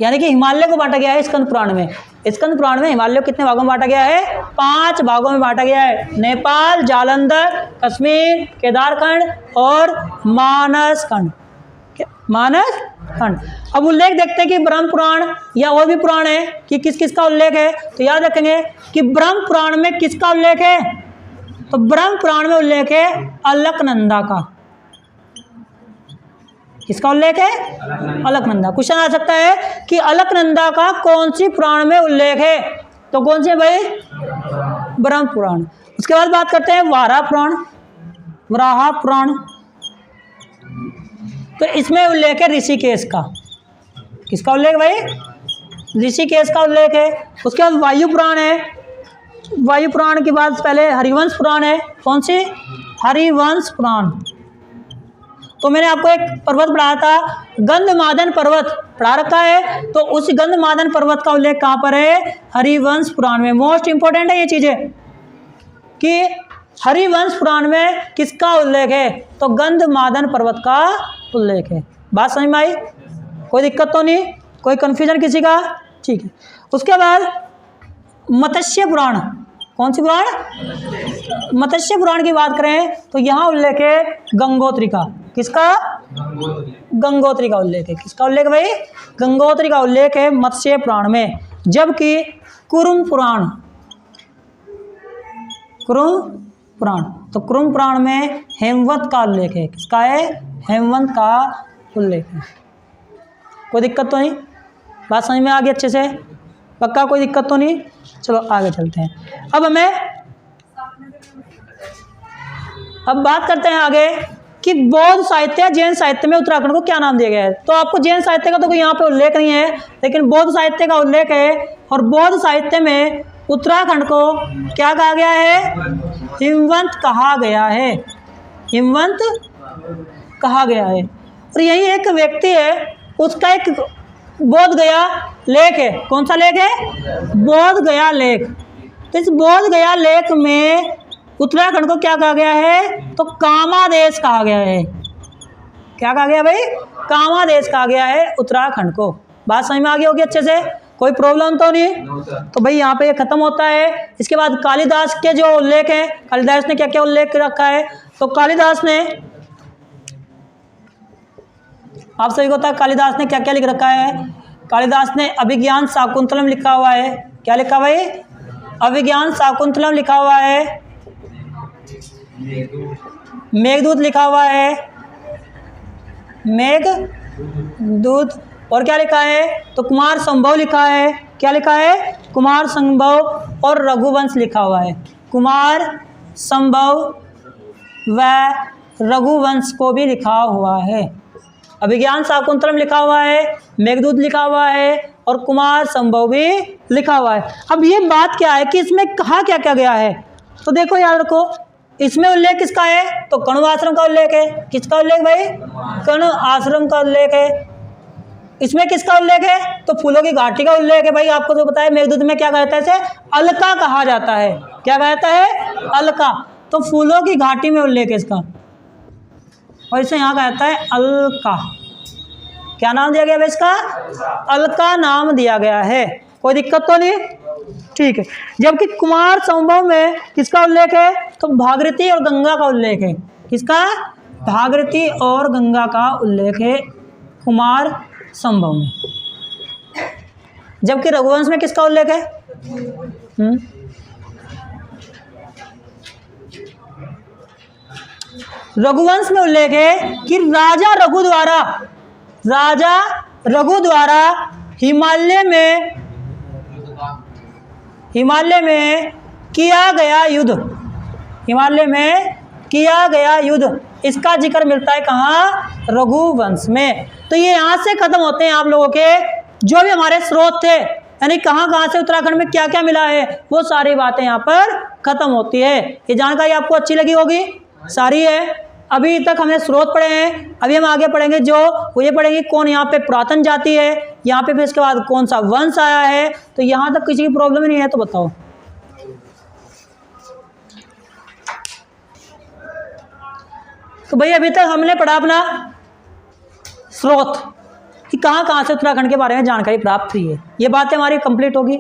यानी कि हिमालय को बांटा गया है स्कंद पुराण में। स्कंद पुराण में हिमालय को कितने भागों में बांटा गया है? 5 भागों में बांटा गया है। नेपाल, जालंधर, कश्मीर, केदारखंड और मानसखंड। मानसखंड। अब उल्लेख देखते हैं कि ब्रह्म पुराण या और भी पुराण है कि किस किस का उल्लेख है। तो याद रखेंगे कि ब्रह्म पुराण में किसका उल्लेख है? तो ब्रह्म पुराण में उल्लेख है अलकनंदा का। किसका उल्लेख है? अलकनंदा। क्वेश्चन आ सकता है कि अलकनंदा का कौन सी पुराण में उल्लेख है? तो कौन सी है भाई? ब्रह्म पुराण। उसके बाद बात करते हैं वाराह पुराण। वराह पुराण, तो इसमें उल्लेख है ऋषिकेश का। किसका उल्लेख भाई? ऋषिकेश का उल्लेख है। उसके बाद वायु पुराण है। वायु पुराण के बाद पहले हरिवंश पुराण है। कौन सी? हरिवंश पुराण। तो मैंने आपको एक पर्वत पढ़ाया था, गंधमादन पर्वत पढ़ा रखा है। तो उस गंधमादन पर्वत का उल्लेख कहाँ पर है? हरिवंश पुराण में। मोस्ट इंपोर्टेंट है ये चीजें कि हरिवंश पुराण में किसका उल्लेख है? तो गंधमादन पर्वत का उल्लेख है। बात समझ में आई? कोई दिक्कत तो नहीं? कोई कंफ्यूजन किसी का? ठीक है। उसके बाद मत्स्य पुराण, कौन सी पुराण? मत्स्य पुराण की बात करें तो यहाँ उल्लेख है गंगोत्री का। किसका? गंगोत्री का उल्लेख है। किसका उल्लेख भाई? गंगोत्री का उल्लेख है मत्स्य पुराण में। जबकि कुरुम पुराण, कुरुम पुराण, तो कुरुम पुराण में हेमवंत का उल्लेख है। किसका है? हेमवंत का उल्लेख है। कोई दिक्कत तो नहीं? बात समझ में आ गई अच्छे से? पक्का कोई दिक्कत तो नहीं? चलो आगे चलते हैं। अब बात करते हैं आगे कि बौद्ध साहित्य, जैन साहित्य में उत्तराखंड को क्या नाम दिया गया है। तो आपको जैन साहित्य का तो कोई यहाँ पे उल्लेख नहीं है, लेकिन बौद्ध साहित्य का उल्लेख है। और बौद्ध साहित्य में उत्तराखंड को क्या कहा गया है? हिमवंत कहा गया है। हिमवंत कहा गया है। और यही एक व्यक्ति है, उसका एक बोध गया लेख है। कौन सा लेख है? बोध गया लेख। तो इस बोध गया लेख में उत्तराखंड को क्या कहा गया है? तो कामादेश कहा गया है। क्या कहा गया भाई? कामादेश कहा गया है उत्तराखंड को। बात समझ में आ गई होगी अच्छे से? कोई प्रॉब्लम तो नहीं? तो भाई यहाँ पे ये खत्म होता है। इसके बाद कालिदास के जो उल्लेख है, कालिदास ने क्या क्या उल्लेख रखा है? तो कालिदास ने, आप सभी को पता है कालिदास ने क्या क्या लिख रखा है? कालिदास ने अभिज्ञान शाकुंतलम लिखा हुआ है। क्या लिखा भाई? अभिज्ञान शाकुंतलम लिखा हुआ है। मेघदूत लिखा हुआ है। मेघदूत। और क्या लिखा है? तो कुमार संभव लिखा है। क्या लिखा है? कुमार संभव। और रघुवंश लिखा हुआ है। कुमार संभव व रघुवंश को भी लिखा हुआ है। अभिज्ञान शाकुंतलम लिखा हुआ है, मेघदूत लिखा हुआ है और कुमार संभव भी लिखा हुआ है। अब ये बात क्या है कि इसमें कहा क्या क्या गया है? तो देखो याद रखो, इसमें उल्लेख किसका है? तो कण्व आश्रम का उल्लेख है। किसका उल्लेख भाई? कण्व आश्रम का उल्लेख है। इसमें किसका उल्लेख है? तो फूलों की घाटी का उल्लेख है। भाई आपको तो पता है मेघदूत में क्या कहता है? इसे अलका कहा जाता है। क्या कहता है? अलका। तो फूलों की घाटी में उल्लेख है इसका, और इसे यहाँ कहता है अलका। क्या नाम दिया गया है इसका? अलका नाम दिया गया है। कोई दिक्कत तो नहीं? ठीक है। जबकि कुमार संभव में किसका उल्लेख है? तो भागीरथी और गंगा का उल्लेख है। किसका? भागीरथी और गंगा का उल्लेख है कुमार संभव में। जबकि रघुवंश में किसका उल्लेख है? रघुवंश में उल्लेख है कि राजा रघु द्वारा हिमालय में किया गया युद्ध, इसका जिक्र मिलता है कहाँ? रघुवंश में। तो ये यहाँ से खत्म होते हैं आप लोगों के जो भी हमारे स्रोत थे, यानी कहाँ कहाँ से उत्तराखंड में क्या क्या मिला है, वो सारी बातें यहाँ पर खत्म होती है। ये जानकारी आपको अच्छी लगी होगी? सारी है। अभी तक हमने स्रोत पढ़े हैं, अभी हम आगे पढ़ेंगे जो वो ये पढ़ेंगे कौन यहाँ पे पुरातन जाति है, यहाँ पे फिर इसके बाद कौन सा वंश आया है। तो यहाँ तक किसी की प्रॉब्लम ही नहीं है तो बताओ। तो भाई अभी तक हमने पढ़ा अपना स्रोत कि कहाँ कहाँ से उत्तराखंड के बारे में जानकारी प्राप्त हुई है। ये बातें हमारी कंप्लीट होगी।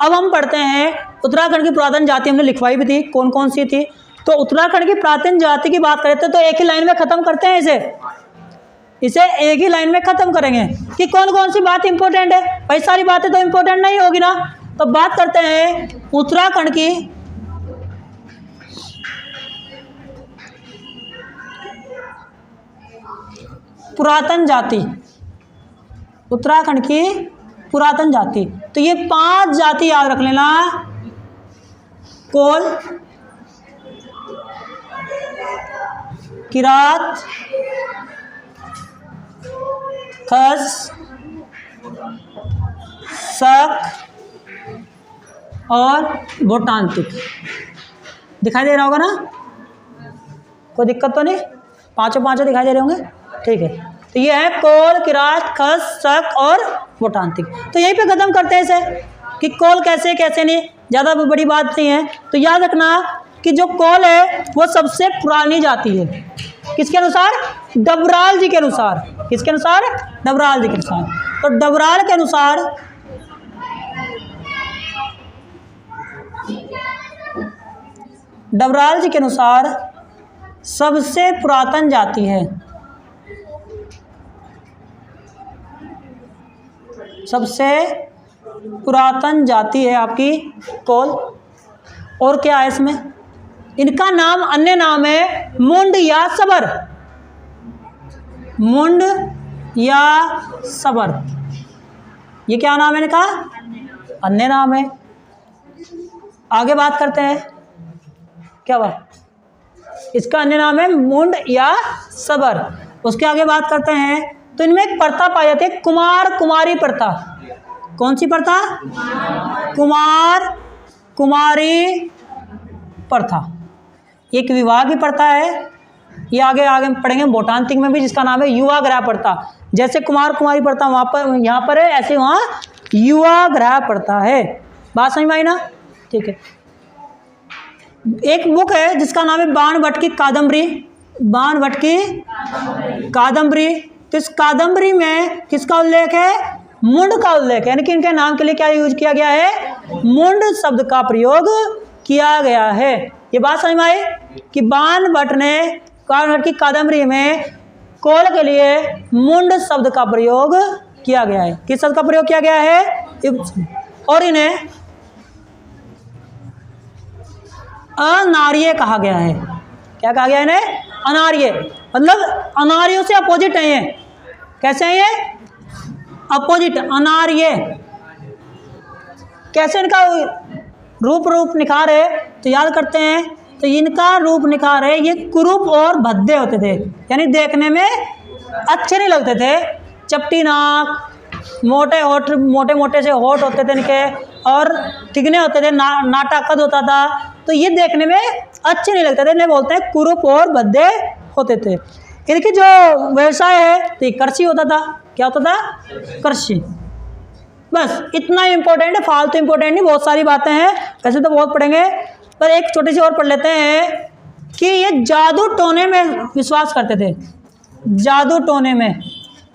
अब हम पढ़ते हैं उत्तराखंड की पुरातन जाति हमने लिखवाई भी थी, कौन कौन सी थी। तो उत्तराखंड की प्राचीन जाति की बात करें तो एक ही लाइन में खत्म करते हैं इसे एक ही लाइन में खत्म करेंगे कि कौन कौन सी बात इंपॉर्टेंट है। भाई सारी बातें तो इंपॉर्टेंट नहीं होगी ना। तो बात करते हैं उत्तराखंड की पुरातन जाति। उत्तराखंड की पुरातन जाति, तो ये 5 जाति याद रख लेना। कोल, किरात, खस, शक और भूटांतिक। दिखाई दे रहा होगा ना? कोई दिक्कत तो नहीं? पांचों दिखाई दे रहे होंगे? ठीक है। तो ये है कोल, किरात, खस, शक और भूटांतिक। तो यहीं पे खत्म करते हैं इसे कि कोल कैसे कैसे नहीं, ज़्यादा बड़ी बात नहीं है। तो याद रखना कि जो कोल है वो सबसे पुरानी जाति है। किसके अनुसार? डबराल जी के अनुसार। किसके अनुसार? डबराल जी के अनुसार। तो डबराल के अनुसार डबराल जी के अनुसार सबसे पुरातन जाति है, सबसे पुरातन जाति है आपकी कोल। और क्या है इसमें, इनका नाम अन्य नाम है मुंड या सबर, मुंड या सबर, ये क्या नाम है इनका, अन्य नाम है। आगे बात करते हैं, क्या बात, इसका अन्य नाम है मुंड या सबर। उसके आगे बात करते हैं तो इनमें एक प्रथा पाई जाती है, कुमार कुमारी प्रथा। कौन सी प्रथा, कुमार कुमारी प्रथा, एक विवाह की प्रथा है। ये आगे आगे पढ़ेंगे बोटांतिक में भी, जिसका नाम है युवा ग्रह प्रथा। जैसे कुमार कुमारी प्रथा वहाँ पर यहाँ पर है, ऐसे वहाँ युवा ग्रह प्रथा है। बात समझ में आई ना, ठीक है। एक बुक है जिसका नाम है बाण भट्ट की कादम्बरी, बाण भट्ट की कादम्बरी। तो इस कादम्बरी में किसका उल्लेख है, मुंड का उल्लेख है, यानी कि इनके नाम के लिए क्या यूज किया गया है, मुंड शब्द का प्रयोग किया गया है। ये बात समझ में आई कि बाण भट्ट की कादम्बरी में कोल के लिए मुंड शब्द का प्रयोग किया गया है। किस शब्द का प्रयोग किया गया है, और इन्हें अनार्य कहा गया है। क्या कहा गया है इन्हें, अनार्य, मतलब अनार्यों से अपोजिट है ये। कैसे है ये, अपोजिट, अनार्य। कैसे इनका रूप निखार है, तो याद करते हैं, तो इनका रूप निखार है, ये कुरूप और भद्दे होते थे, यानी देखने में अच्छे नहीं लगते थे। चपटी नाक, मोटे होठ, मोटे मोटे से होठ होते थे इनके, और तिगने होते थे, नाटा कद होता था, तो ये देखने में अच्छे नहीं लगते थे, इन्हें बोलते हैं कुरूप और भद्दे होते थे। इनकी जो व्यवसाय है तो ये कृषि होता था। क्या होता था, कृषि। बस इतना इंपॉर्टेंट है, फालतू इंपॉर्टेंट नहीं, बहुत सारी बातें हैं, वैसे तो बहुत पढ़ेंगे, पर एक छोटी सी और पढ़ लेते हैं कि ये जादू टोने में विश्वास करते थे। जादू टोने में,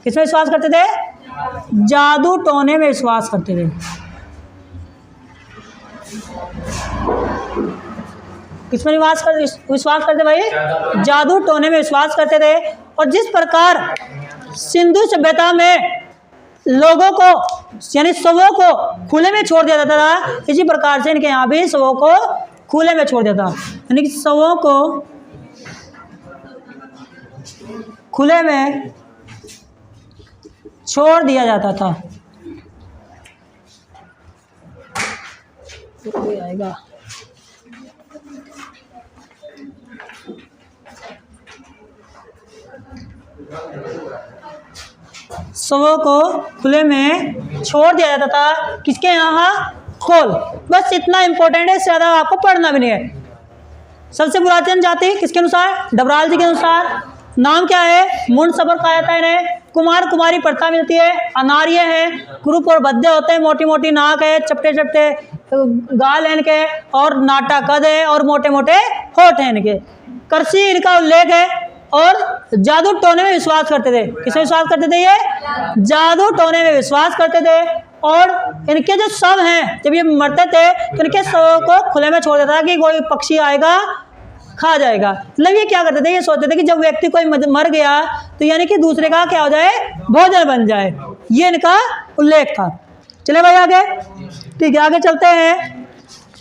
किसमें विश्वास करते थे, जादू टोने में विश्वास करते थे। किसमें विश्वास करते भाई, जादू टोने में विश्वास करते थे। और जिस प्रकार सिंधु सभ्यता में लोगों को, यानी शवों को खुले में छोड़ दिया जाता था, इसी प्रकार से इनके यहाँ भी शवों को खुले में छोड़ दिया था, यानी कि शवों को खुले में छोड़ दिया जाता था। कोई आएगा, शवों को खुले में छोड़ दिया जाता था, किसके यहाँ, खोल। बस इतना इंपॉर्टेंट है, इससे ज़्यादा आपको पढ़ना भी नहीं है। सबसे पुरातन जाति किसके अनुसार, डबराल जी के अनुसार। नाम क्या है, मुंड सबर कहा जाता है इन्हें। कुमार कुमारी प्रथा मिलती है, अनार्य है, कुरूप और भद्दे होते हैं, मोटी मोटी नाक है, चपटे चपटे गाल है इनके, और नाटा कद है, और मोटे मोटे होठ हैं इनके। कृषि इनका उल्लेख है, और जादू टोने में विश्वास करते थे। किसमें विश्वास करते थे, ये जादू टोने में विश्वास करते थे। और इनके जो शव हैं, जब ये मरते थे तो इनके शवों को खुले में छोड़ देता था कि कोई पक्षी आएगा खा जाएगा। मतलब ये क्या करते थे, ये सोचते थे कि जब व्यक्ति कोई मर गया तो यानी कि दूसरे का क्या हो जाए, भोजन बन जाए। ये इनका उल्लेख था। चले भाई आगे, ठीक है, आगे चलते हैं।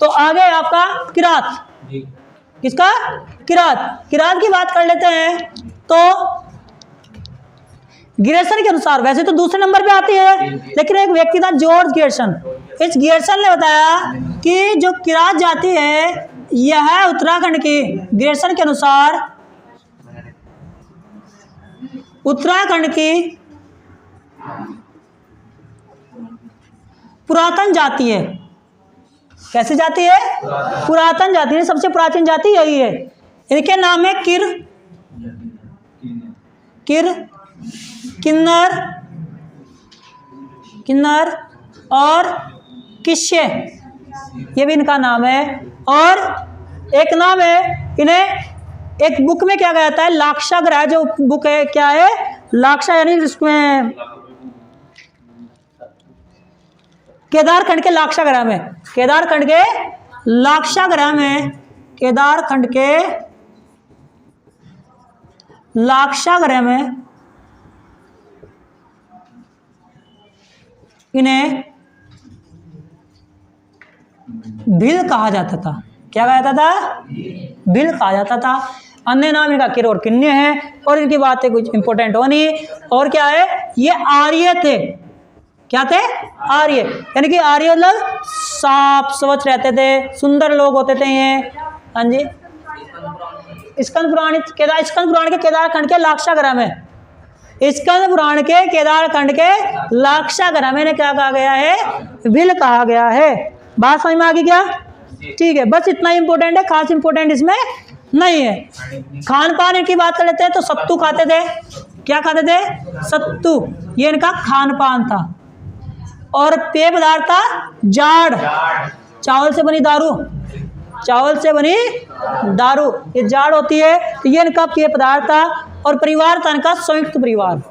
तो आगे आपका किरात, किसका, किरात। किरात की बात कर लेते हैं। तो गियर्सन के अनुसार, वैसे तो दूसरे नंबर पे आती है, लेकिन एक व्यक्ति था जॉर्ज गियर्सन। इस गियर्सन ने बताया कि जो किरात जाति है यह उत्तराखंड की, गियर्सन के अनुसार उत्तराखंड की पुरातन जाति है। कैसी जाति है, पुरातन जाति है, सबसे प्राचीन जाति यही है। इनके नाम है किर, किन्नर, किन्नर और किश्य, ये भी इनका नाम है। और एक नाम है, इन्हें एक बुक में क्या कहता है, लाक्षाग्रह जो बुक है, क्या है, लाक्षा, यानी जिसमें केदारखंड के लाक्षाग्रह में, केदारखंड के लाक्षागृह में केदारखंड के लाक्षागृह में इन्हें भील कहा जाता था। क्या कहा जाता था? भील कहा जाता था। अन्य नाम इनका किर और किन्य है और इनकी बातें कुछ इंपॉर्टेंट होनी। और क्या है, ये आर्य थे। क्या थे? आर्य। यानी कि आर्य मतलब साफ स्वच्छ रहते थे, सुंदर लोग होते थे ये। हाँ जी, स्कंद पुराण के केदारखंड के लाक्षागृह में, स्कंद पुराण के केदारखंड के लाक्षागृह में क्या कहा गया है? भील कहा गया है। बात समझ में आ गई क्या? ठीक है, बस इतना इंपॉर्टेंट है, खास इंपॉर्टेंट इसमें नहीं है। खान पान की बात कर लेते हैं तो सत्तू खाते थे। क्या खाते थे? सत्तू। ये इनका खान पान था। और पेय पदार्थ था जाड़, चावल से बनी दारू, चावल से बनी दारू ये जाड़ होती है, तो ये इनका पेय पदार्थ था। और परिवार था इनका संयुक्त परिवार,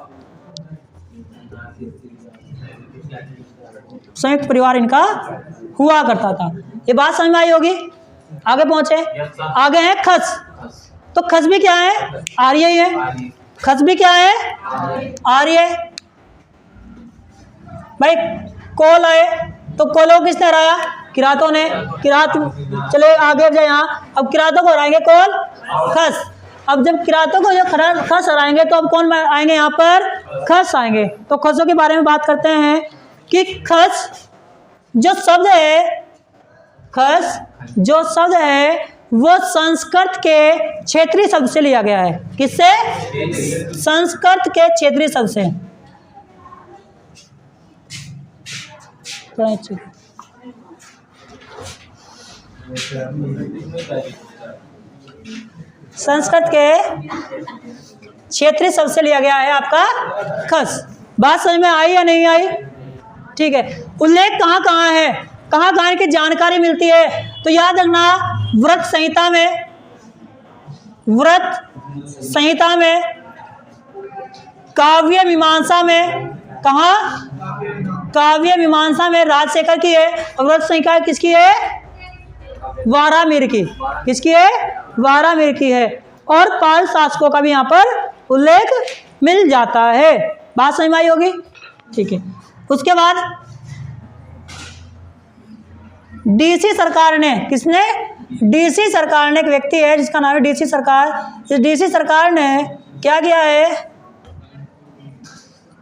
संयुक्त परिवार इनका हुआ करता था। ये बात समझ में आई होगी। आगे पहुंचे, आगे है खस। तो खस भी क्या है? आर्य ही है। खस भी क्या है? आर्य। भाई कोल आए तो कोलों को किसने हराया? किरातों ने। किरात चले आगे जाए, यहाँ अब किरातों को हराएंगे कौन? खस। अब जब किरातों को जो खस हराएंगे तो अब कौन आएंगे यहाँ पर? खस आएंगे। तो खसों के बारे में बात करते हैं कि खस जो शब्द है, खस जो शब्द है वो संस्कृत के क्षेत्रीय शब्द से लिया गया है। किससे? संस्कृत के क्षेत्रीय शब्द से। संस्कृत के क्षेत्रीय शब्द से लिया गया है आपका खस। बात समझ में आई या नहीं आई? ठीक है। उल्लेख कहाँ कहाँ है, कहाँ कहाँ की जानकारी मिलती है? तो याद रखना, व्रत संहिता में, व्रत संहिता में, काव्य मीमांसा में। कहाँ? काव्य मीमांसा में राजशेखर की है। व्रत संहिता किसकी है? वारामिर की। किसकी है? वारामिर की है। और पाल शासकों का भी यहाँ पर उल्लेख मिल जाता है। बात समझ में आई होगी। ठीक है। उसके बाद डीसी सरकार ने, किसने? डीसी सरकार ने, एक व्यक्ति है जिसका नाम है डीसी सरकार। इस डीसी सरकार ने क्या किया है?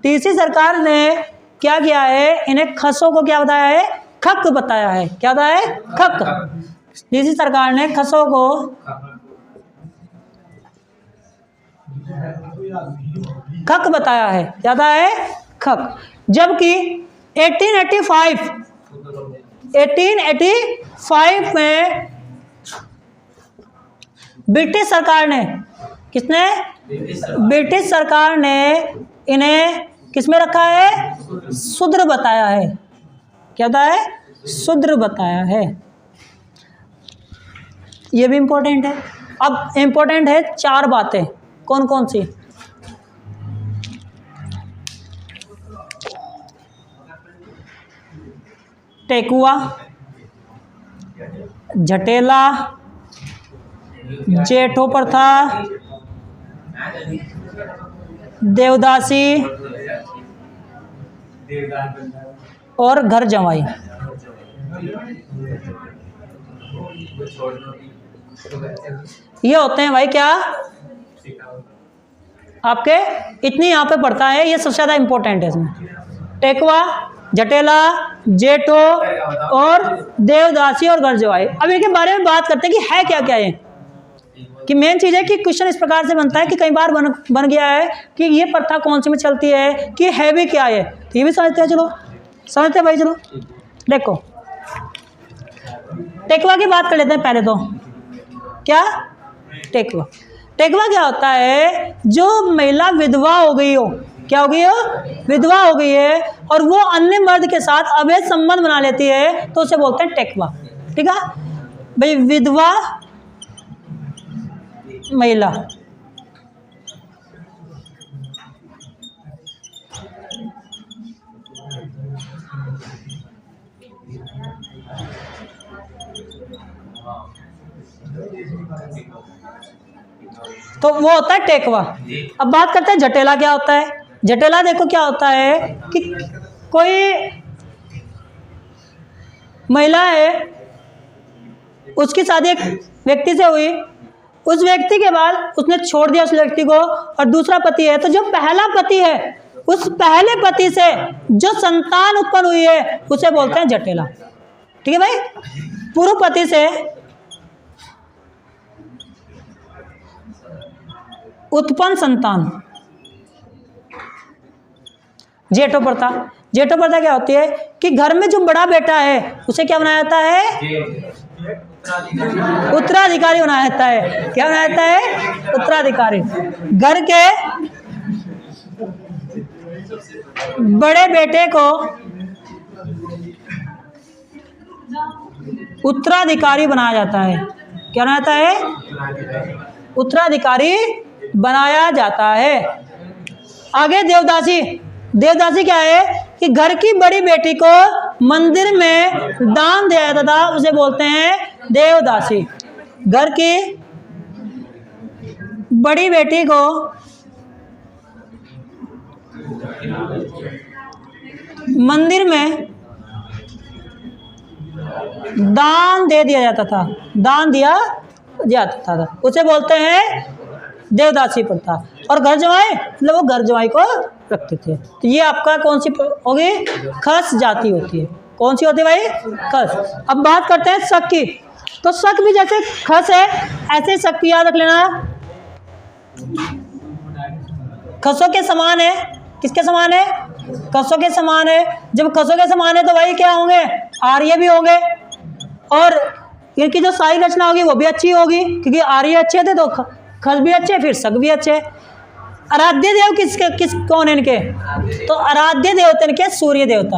डीसी सरकार ने क्या किया है? इन्हें खसों को क्या बताया है? खक बताया है। क्या बताया है? खक। डीसी सरकार ने खसों को खक बताया है। क्या बताया है? खक। जबकि 1885 में ब्रिटिश सरकार ने, किसने? ब्रिटिश सरकार ने इन्हें किसमें रखा है? शूद्र बताया है। क्या बताया है? शूद्र बताया है। ये भी इंपॉर्टेंट है। अब इंपॉर्टेंट है 4 बातें। कौन कौन सी? टेकुआ, झटेला, जेठो प्रथा, देवदासी और घर जमाई। ये होते हैं भाई क्या आपके, इतनी यहाँ पे पड़ता है। ये सबसे ज़्यादा इंपॉर्टेंट है इसमें। टेकुआ, जटेला, जेठो और देवदासी और घर जमाई। अब इनके बारे में बात करते हैं कि है क्या क्या ये, कि मेन चीज़ है कि क्वेश्चन इस प्रकार से बनता है कि कई बार बन गया है कि ये प्रथा कौन सी में चलती है, कि है भी क्या है। तो ये भी समझते हैं। चलो समझते हैं भाई। चलो देखो, टेकवा की बात कर लेते हैं पहले तो। क्या? टेकवा। टेकवा क्या होता है? जो महिला विधवा हो गई हो, क्या हो गई हो? विधवा हो गई है और वो अन्य मर्द के साथ अवैध संबंध बना लेती है तो उसे बोलते हैं टेकवा। ठीक है भाई, विधवा महिला। तो वो होता है टेकवा। अब बात करते हैं जटेला क्या होता है। जटेला देखो क्या होता है कि कोई महिला है, उसकी शादी एक व्यक्ति से हुई, उस व्यक्ति के बाद उसने छोड़ दिया उस व्यक्ति को और दूसरा पति है, तो जो पहला पति है उस पहले पति से जो संतान उत्पन्न हुई है उसे बोलते हैं जटेला। ठीक है भाई। पूर्व पति से उत्पन्न संतान जेठो प्रथा। जेठो प्रथा क्या होती है कि घर में जो बड़ा बेटा है उसे क्या बनाया जाता है, उत्तराधिकारी बनाया जाता है। क्या बनाया जाता है, उत्तराधिकारी। घर के बड़े बेटे को उत्तराधिकारी बनाया जाता है। क्या बनाया जाता है, उत्तराधिकारी बनाया जाता है। आगे देवदासी। देवदासी क्या है कि घर की बड़ी बेटी को मंदिर में दान दिया जाता था, उसे बोलते हैं देवदासी। घर की बड़ी बेटी को मंदिर में दान दे दिया जाता था, दान दिया जाता था, उसे बोलते हैं देवदासी प्रथा। और घर जमाई मतलब वो घर जमाई को रखते थे। तो ये आपका कौन सी होगी, खस जाति होती है। कौन सी होती है भाई, खस। अब बात करते हैं शक की। तो शक भी जैसे खस है ऐसे शक भी याद रख लेना, खसों के समान है। किसके समान है, खसों के समान है। जब खसों के समान है तो भाई क्या होंगे, आर्य भी होंगे और इनकी जो सारी रचना होगी वो भी अच्छी होगी, क्योंकि आर्य अच्छे थे तो खस भी अच्छे, फिर शक भी अच्छे। आराध्य देव किस कौन है इनके, तो आराध्य देवता इनके सूर्य देवता।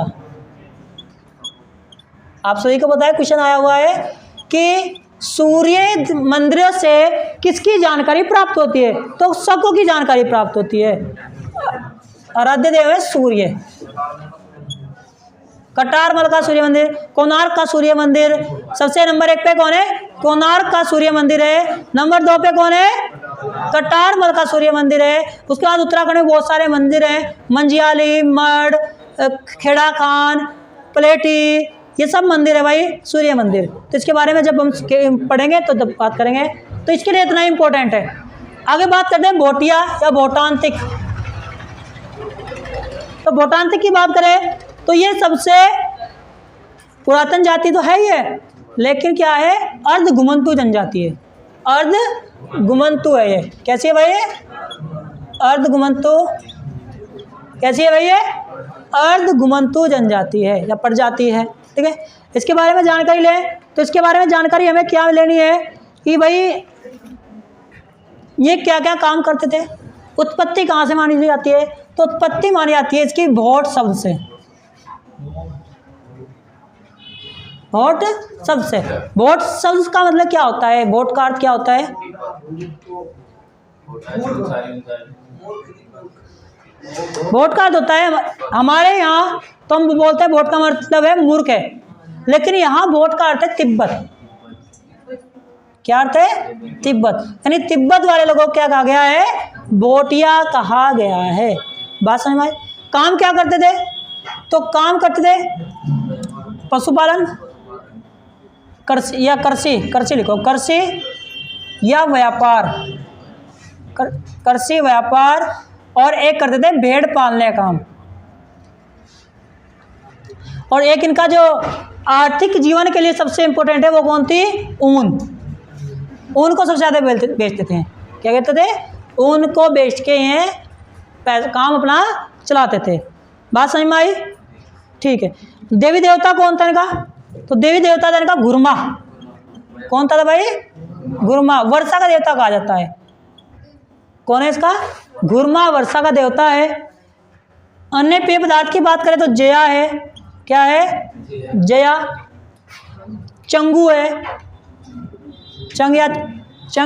आप सभी को पता है क्वेश्चन आया हुआ है कि सूर्य मंदिरों से किसकी जानकारी प्राप्त होती है, तो शकों की जानकारी प्राप्त होती है। आराध्य देव है सूर्य। कटारमल का सूर्य मंदिर, कोणार्क का सूर्य मंदिर सबसे नंबर 1 पे कौन है, कोणार्क का सूर्य मंदिर है। नंबर 2 पे कौन है, कटारमल का सूर्य मंदिर है। उसके बाद उत्तराखंड में बहुत सारे मंदिर हैं, मंजियाली, मड, खेड़ा खान, प्लेटी, ये सब मंदिर है भाई, सूर्य मंदिर। तो इसके बारे में जब हम पढ़ेंगे तो जब बात करेंगे, तो इसके लिए इतना इंपॉर्टेंट है। आगे बात करते हैं भोटिया या भोटांतिक। तो भोटांतिक की बात करें तो ये सबसे पुरातन जाति तो है ही है, लेकिन क्या है, अर्ध घुमंतु जनजाति है। अर्ध घुमंतु है ये। कैसी है भाई ये, अर्ध घुमंतु। कैसी है भाई ये, अर्ध घुमंतु जनजाति है या प्रजाति है। ठीक है। इसके बारे में जानकारी लें तो इसके बारे में जानकारी हमें क्या लेनी है कि भाई ये क्या क्या काम करते थे। उत्पत्ति कहाँ से मानी जाती है, तो उत्पत्ति मानी जाती है इसकी भोट शब्द से। भोट शब्द से। भोट शब्द का मतलब क्या होता है, भोट का अर्थ क्या होता है, भोट का अर्थ होता है, हमारे यहाँ तो हम बोलते हैं भोट का मतलब है मूर्ख है, लेकिन यहाँ भोट का अर्थ है तिब्बत। क्या अर्थ है, तिब्बत। यानी तिब्बत वाले लोगों को क्या कहा गया है, भोटिया कहा गया है। बात समझ में आई। काम क्या करते थे, तो काम करते थे पशुपालन, कृषि या कृषि, कृषि लिखो, कृषि या व्यापार, कृषि व्यापार, और एक करते थे भेड़ पालने का काम। और एक इनका जो आर्थिक जीवन के लिए सबसे इंपॉर्टेंट है वो कौन थी, ऊन। ऊन को सबसे ज़्यादा बेचते थे। क्या कहते थे, ऊन को बेच के ये काम अपना चलाते थे। बात समझ में आई, ठीक है। देवी देवता कौन था इनका, तो देवी देवता था इनका घुरमा। कौन था भाई, घुरमा। वर्षा का देवता कहा जाता है। कौन है इसका, घुरमा वर्षा का देवता है। अन्य पेय पदार्थ की बात करें तो जया है। क्या है, जया। चंगू है, चंग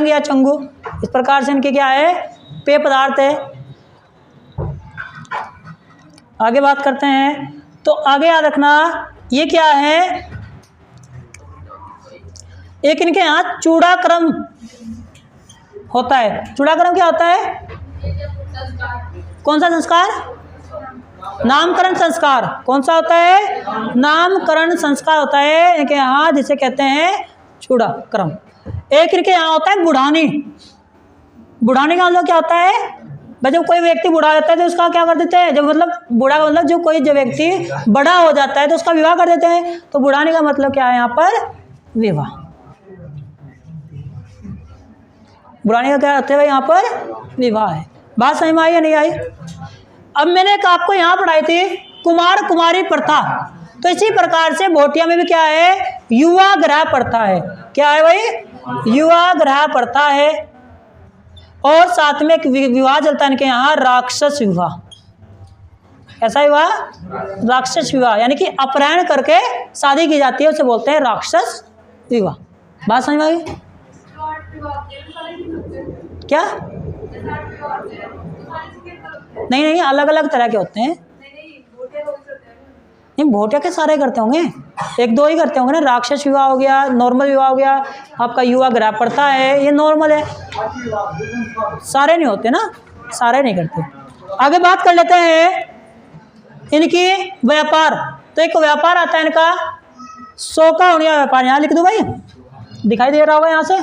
या चंगू, इस प्रकार से इनके क्या है, पेय पदार्थ है। आगे बात करते हैं तो आगे याद रखना ये क्या है, एक इनके यहाँ चूड़ाक्रम होता है। चूड़ाक्रम क्या होता है? कौन सा संस्कार? नामकरण संस्कार। कौन सा होता है? नामकरण संस्कार होता है इनके यहाँ, जिसे कहते हैं चूड़ाक्रम। एक इनके यहाँ होता है बुढ़ानी। बुढ़ानी का मतलब क्या होता है? भाई जब कोई व्यक्ति बूढ़ा होता है तो उसका क्या कर देते हैं? जब मतलब बूढ़ा का मतलब जो व्यक्ति बड़ा हो जाता है तो उसका विवाह कर देते हैं। तो बुढ़ानी का मतलब क्या है यहाँ पर? विवाह। बुढ़ानी का क्या होता है भाई यहाँ पर? विवाह है। बात समझ में आई या नहीं आई? अब मैंने आपको यहाँ पढ़ाई थी कुमार कुमारी प्रथा, तो इसी प्रकार से भोटिया में भी क्या है? युवा ग्रह प्रथा है। क्या है भाई? युवा ग्रह प्रथा है। और साथ में एक विवाह चलता है इनके यहाँ, राक्षस विवाह। ऐसा विवाह? राक्षस विवाह, यानी कि अपहरण करके शादी की जाती है, उसे बोलते हैं राक्षस विवाह। बात समझ में आई? क्या? नहीं, अलग अलग तरह के होते हैं। नहीं, भोटिया के सारे करते होंगे, एक दो ही करते होंगे ना। राक्षस विवाह हो गया, नॉर्मल विवाह हो गया, आपका युवा ग्रह प्रथा है, ये नॉर्मल है। सारे नहीं होते ना, सारे नहीं करते। आगे बात कर लेते हैं इनकी व्यापार। तो एक व्यापार आता है इनका सोका हुनिया व्यापार। यहाँ लिख दूं भाई, दिखाई दे रहा होगा यहाँ से?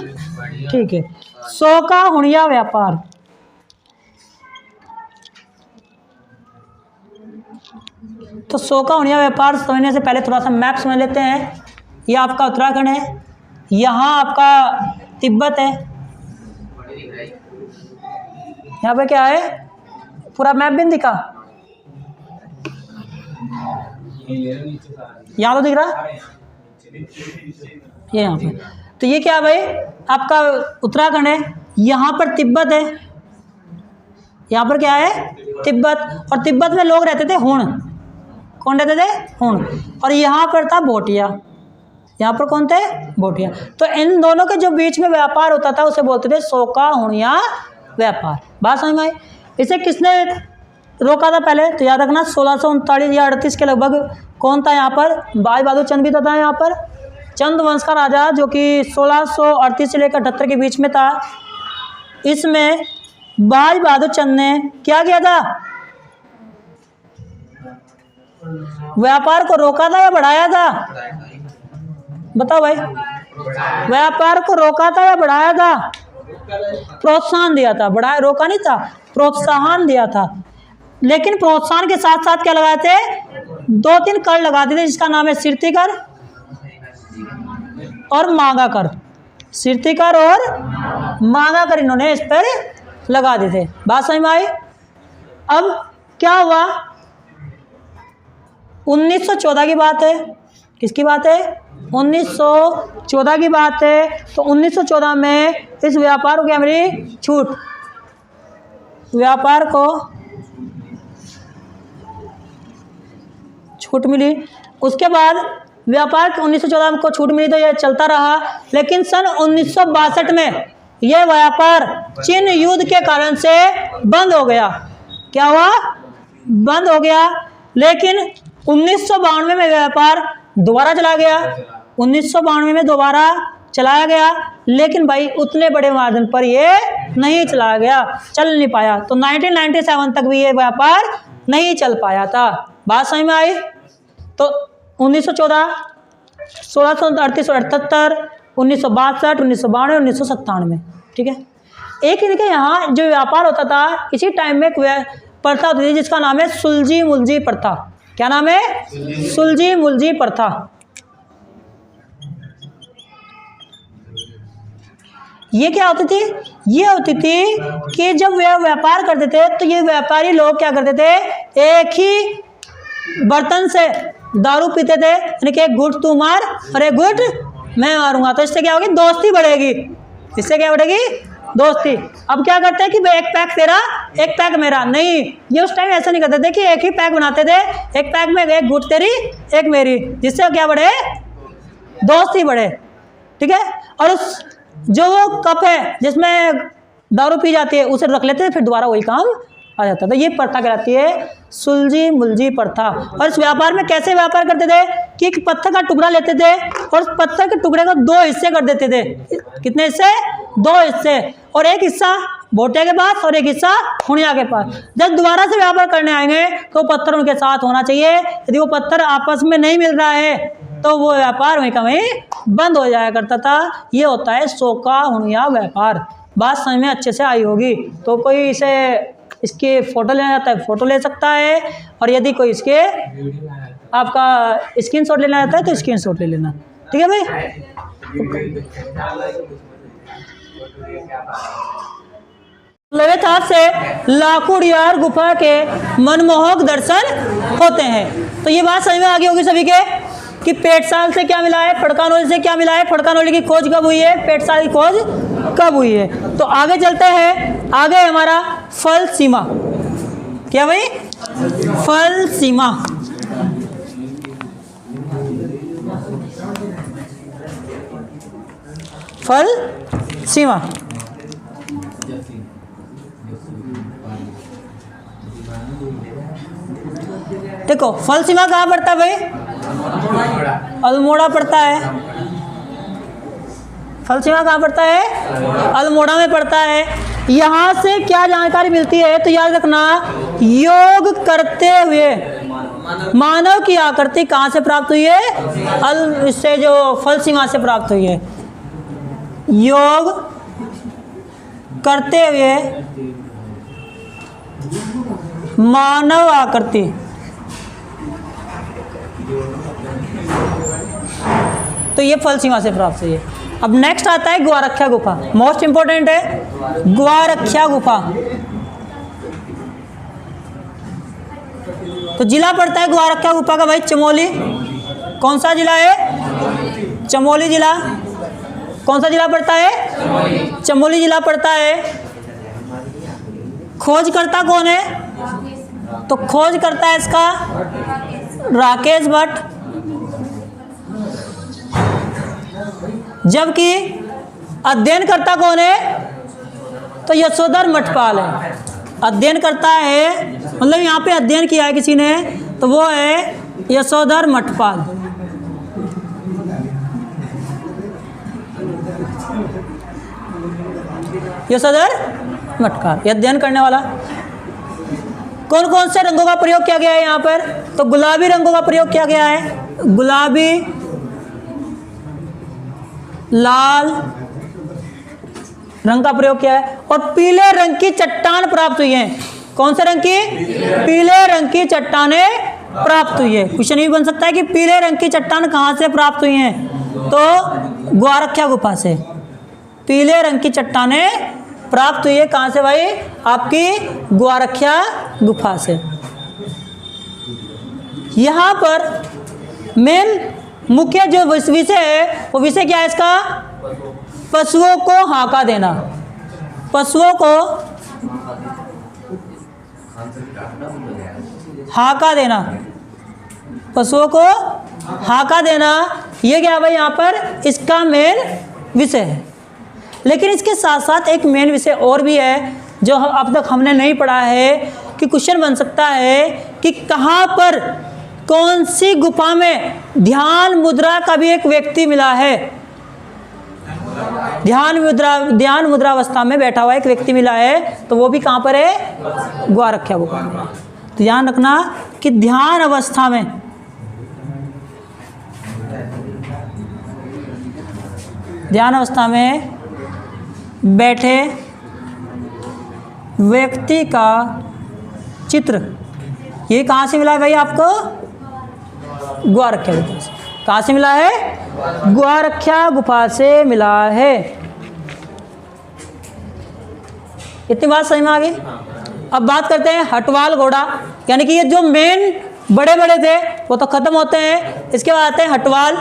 ठीक है, सोका हुनिया व्यापार। तो सोका हुनिया व्यापार समझने से पहले थोड़ा सा मैप समझ लेते हैं। ये आपका उत्तराखंड है, यहाँ आपका तिब्बत है, यहाँ पे क्या है? पूरा मैप भी नहीं दिखा, यहाँ तो दिख रहा, ये यहाँ पे। तो ये क्या है भाई? आपका उत्तराखंड है, यहाँ पर तिब्बत है, यहाँ पर क्या है? तिब्बत। और तिब्बत में लोग रहते थे हुण। कौन रहते थे? हुण। और यहाँ पर था भोटिया। यहाँ पर कौन थे? भोटिया। तो इन दोनों के जो बीच में व्यापार होता था उसे बोलते थे सोका हुनिया व्यापार। बात समझ में आई? इसे किसने रोका था पहले? तो याद रखना 1639 या 38 के लगभग। कौन था यहाँ पर? भाई बहादुर चंद भी तो था यहाँ पर, चंद वंश का राजा, जो कि 1638 से लेकर 78 के बीच में था। इसमें भाई बहादुर चंद ने क्या किया था? व्यापार को रोका था या बढ़ाया था? बताओ भाई, व्यापार को रोका था या बढ़ाया था? प्रोत्साहन दिया था, बढ़ाया, रोका नहीं था, प्रोत्साहन दिया था। लेकिन प्रोत्साहन के साथ साथ क्या लगाए थे? 2-3 कर लगाते थे, जिसका नाम है सिरती कर और मांगा कर। सिरती कर और मांगा कर इन्होंने इस पर लगा दिए थे। बात समझ में आई? अब क्या हुआ? 1914 की बात है। किसकी बात है? 1914 की बात है। तो 1914 में इस व्यापार को क्या मिली? छूट। व्यापार को छूट मिली। उसके बाद व्यापार 1914 को छूट मिली तो यह चलता रहा। लेकिन सन 1962 में यह व्यापार चीन युद्ध के कारण से बंद हो गया। क्या हुआ? बंद हो गया। लेकिन 1992 में व्यापार दोबारा चला गया। 1992 में दोबारा चलाया गया, लेकिन भाई उतने बड़े मार्जिन पर ये नहीं चलाया गया, चल नहीं पाया। तो 1997 तक भी ये व्यापार नहीं चल पाया था। बात समझ में आई? तो 1914, 1638, 1978, 1962, 1992, 1997, ठीक है। एक इनके यहाँ जो व्यापार होता था, इसी टाइम में एक प्रथा होती थी जिसका नाम है सुलझी मुलझी प्रथा। क्या नाम है? सुलझी मुलझी प्रथा। ये क्या होती थी? ये होती थी कि जब वे व्यापार करते थे तो ये व्यापारी लोग क्या करते थे? एक ही बर्तन से दारू पीते थे, यानी कि एक घुट तू मार और एक घुट मैं मारूंगा। तो इससे क्या होगी? दोस्ती बढ़ेगी। इससे क्या बढ़ेगी? दोस्ती। अब क्या करते हैं कि भाई एक पैक तेरा एक पैक मेरा, नहीं, ये उस टाइम ऐसा नहीं करते थे कि एक ही पैक बनाते थे, एक पैक में एक घुट तेरी एक मेरी, जिससे क्या बढ़े? दोस्ती बढ़े, ठीक है। और उस जो वो कप है जिसमें दारू पी जाती है उसे रख लेते थे, फिर दोबारा वही काम आ जाता था। ये प्रथा कहलाती है सुलझी मुलझी प्रथा। और इस व्यापार में कैसे व्यापार करते थे कि एक पत्थर का टुकड़ा लेते थे और उस पत्थर के टुकड़े को 2 हिस्से कर देते थे। कितने हिस्से? 2 हिस्से, और एक हिस्सा भोटिया के पास और एक हिस्सा खुनिया के पास। जब दोबारा से व्यापार करने आएंगे तो पत्थर उनके साथ होना चाहिए। यदि वो पत्थर आपस में नहीं मिल रहा है तो वो व्यापार वहीं का वहीं बंद हो जाया करता था। ये होता है सोका हुनिया व्यापार। बात समझ में अच्छे से आई होगी। तो कोई इसे इसकी फ़ोटो लेना चाहता है फ़ोटो ले सकता है, और यदि कोई इसके आपका स्क्रीनशॉट लेना चाहता है तो स्क्रीनशॉट ले लेना। ठीक है भाई। लगातार से लाखोड़ियार गुफा के मनमोहक दर्शन होते हैं। तो ये बात समझ में आ गई होगी सभी के कि पेटसाल से क्या मिला है, फड़कानोली से क्या मिला है, फड़कानोली की खोज कब हुई है, पेटसाल की खोज कब हुई है। तो आगे चलते हैं। आगे हमारा फल सीमा। क्या भाई? फल सीमा। फल सीमा देखो, फल सीमा कहाँ पड़ता है भाई? अल्मोड़ा पड़ता है। फल सीमा कहाँ पड़ता है? अल्मोड़ा में पड़ता है। यहाँ से क्या जानकारी मिलती है तो याद रखना, योग करते हुए मानव की आकृति कहाँ से प्राप्त हुई है? इससे जो फल सीमा से प्राप्त हुई है। योग करते हुए मानव आकृति, तो ये फल सीमा से प्राप्त हुई है। अब नेक्स्ट आता है ग्वारख्या गुफा। मोस्ट इंपोर्टेंट है ग्वारख्या गुफा। तो जिला पड़ता है ग्वारख्या गुफा का भाई चमोली। कौन सा जिला है? चमोली जिला। कौन सा जिला पड़ता है? चमोली जिला पड़ता है। खोजकर्ता कौन है? तो खोज करता है इसका राकेश भट्ट, जबकि अध्ययन करता कौन है? तो यशोधर मठपाल है। अध्ययन करता है मतलब यहाँ पे अध्ययन किया है किसी ने, तो वो है यशोधर मठपाल। यशोधर मठपाल अध्ययन करने वाला। कौन कौन से रंगों का प्रयोग किया गया है यहाँ पर? तो गुलाबी रंगों का प्रयोग किया गया है। गुलाबी, लाल रंग का प्रयोग किया है, और पीले रंग की चट्टान प्राप्त हुई है। कौन से रंग की? पीले रंग की चट्टानें प्राप्त हुई है। क्वेश्चन ये बन सकता है कि पीले रंग की चट्टान कहाँ से प्राप्त हुई हैं? तो ग्वारख्या गुफा से पीले रंग की चट्टानें प्राप्त हुई है। कहाँ से भाई? आपकी ग्वारख्या गुफा से। यहाँ पर मेन मुख्य जो विषय है वो विषय क्या है इसका? पशुओं को हाका देना। पशुओं को हाका देना। पशुओं को हाका देना, ये क्या भाई यहाँ पर इसका मेन विषय है। लेकिन इसके साथ साथ एक मेन विषय और भी है जो अब तक हमने नहीं पढ़ा है, कि क्वेश्चन बन सकता है कि कहाँ पर कौन सी गुफा में ध्यान मुद्रा का भी एक व्यक्ति मिला है। ध्यान मुद्रावस्था में बैठा हुआ एक व्यक्ति मिला है, तो वो भी कहाँ पर है? ग्वारख्या गुफा। तो ध्यान रखना कि ध्यान अवस्था में बैठे व्यक्ति का चित्र, ये कहाँ से मिला है भाई आपको? ग्वारख्या गुफा से। कहाँ से मिला है? ग्वारख्या गुफा से मिला है। इतनी बात समझ में आ गई। अब बात करते हैं हटवाल घोड़ा, यानी कि ये जो मेन बड़े बड़े थे वो तो खत्म होते हैं। इसके बाद आते हैं हटवाल।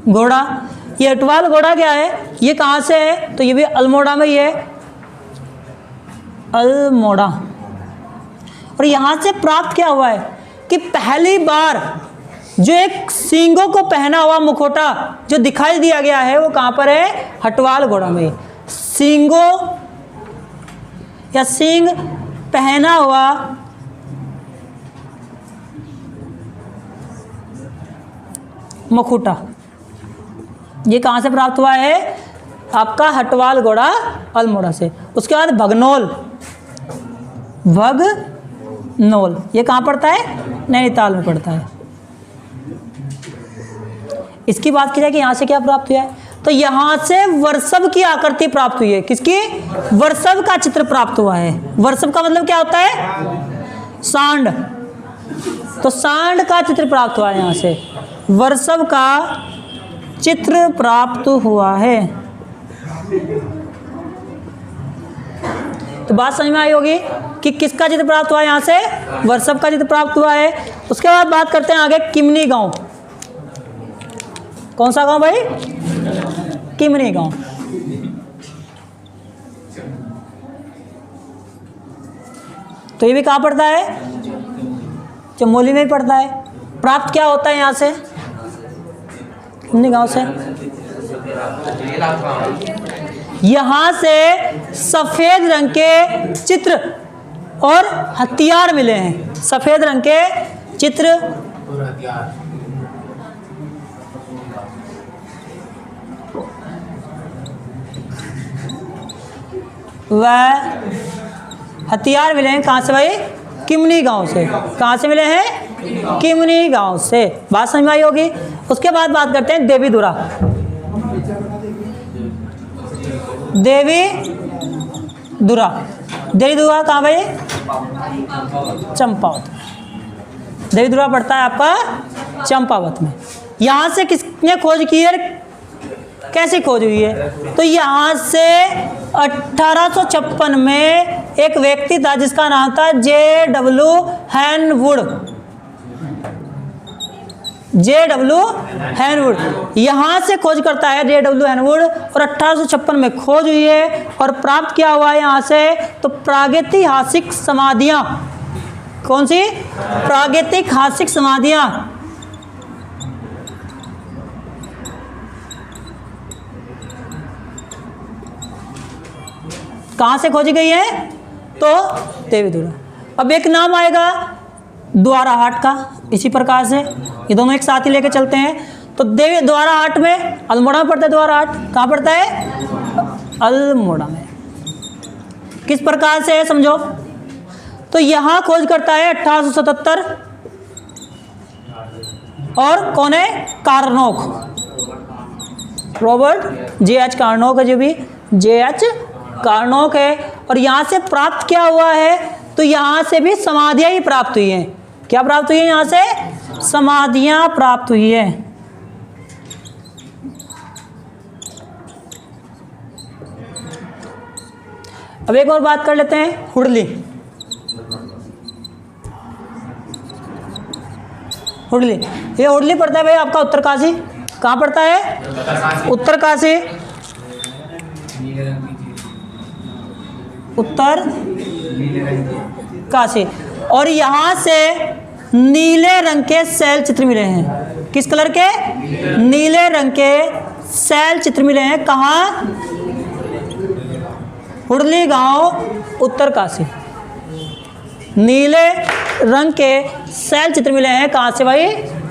घोड़ा, ये हटवाल घोड़ा क्या है? ये कहाँ से है? तो ये भी अल्मोड़ा में ही है, अल्मोड़ा। और यहाँ से प्राप्त क्या हुआ है कि पहली बार जो एक सींगों को पहना हुआ मुखौटा जो दिखाई दिया गया है वो कहाँ पर है? हटवाल घोड़ा में। सींगों या सींग पहना हुआ मुखौटा, ये कहाँ से प्राप्त हुआ है? आपका हटवाल घोड़ा अल्मोड़ा से। उसके बाद भगनोल, भगनोल ये कहाँ पड़ता है? नैनीताल में पड़ता है। इसकी बात की जाए कि यहाँ से क्या प्राप्त हुआ है, तो यहाँ से वर्षभ की आकृति प्राप्त हुई है। किसकी? वर्षभ का चित्र प्राप्त हुआ है। वर्षभ का मतलब क्या होता है? सांड। तो सांड का चित्र प्राप्त हुआ है, यहाँ से वर्षभ का चित्र प्राप्त हुआ है। तो बात समझ में आई होगी कि किसका चित्र प्राप्त हुआ है? यहाँ से वर्षभ का चित्र प्राप्त हुआ है। उसके बाद बात करते हैं आगे किमनी गांव। कौन सा गांव भाई? किमनी गांव। तो ये भी कहाँ पड़ता है? चमोली में ही पड़ता है। प्राप्त क्या होता है यहाँ से? किमनी गांव से यहाँ से सफेद रंग के चित्र और हथियार मिले हैं। सफेद रंग के चित्र व हथियार मिले हैं। कहाँ से भाई? किमनी गांव से। कहाँ से मिले हैं? किमनी गांव से। बात समझ में आई होगी। उसके बाद बात करते हैं देवीधुरा। देवीधुरा, देवीधुरा कहाँ भाई? चंपावत। देवीधुरा पड़ता है आपका चंपावत में। यहाँ से किसने खोज की है? कैसे खोज हुई है? तो यहाँ से 1856 में एक व्यक्ति था जिसका नाम था J.W. हैनवुड। J.W. हैनवुड यहाँ से खोज करता है J.W. हैनवुड, और 1856 में खोज हुई है। और प्राप्त क्या हुआ है यहाँ से? तो प्रागैतिहासिक समाधियाँ। कौन सी? प्रागैतिहासिक समाधियाँ। कहाँ से खोजी गई है? तो देवीधुरा। अब एक नाम आएगा द्वाराहाट का, इसी प्रकार से ये दोनों एक साथ ही लेके चलते हैं। तो द्वाराहाट में अल्मोड़ा में पड़ता है। द्वाराहाट कहाँ पड़ता है? अल्मोड़ा में। किस प्रकार से है समझो। तो यहाँ खोज करता है 1877, और कौन है? कार्नोक, रॉबर्ट J.H. कार्नोक है, जो भी J.H. कार्नोक है। और यहाँ से प्राप्त क्या हुआ है? तो यहाँ से भी समाधियाँ ही प्राप्त हुई हैं। क्या प्राप्त हुई है? यहाँ से समाधियाँ प्राप्त हुई है। अब एक और बात कर लेते हैं, हुडली। हुडली, ये हुडली पड़ता है भाई आपका उत्तरकाशी। कहाँ पड़ता है? उत्तरकाशी। उत्तर काशी। और यहाँ से नीले रंग के शैल चित्र मिले हैं। किस कलर के? नीले रंग के शैल चित्र मिले हैं। कहाँ? हुडली गांव, उत्तरकाशी। नीले रंग के शैल चित्र मिले हैं। कहाँ से भाई?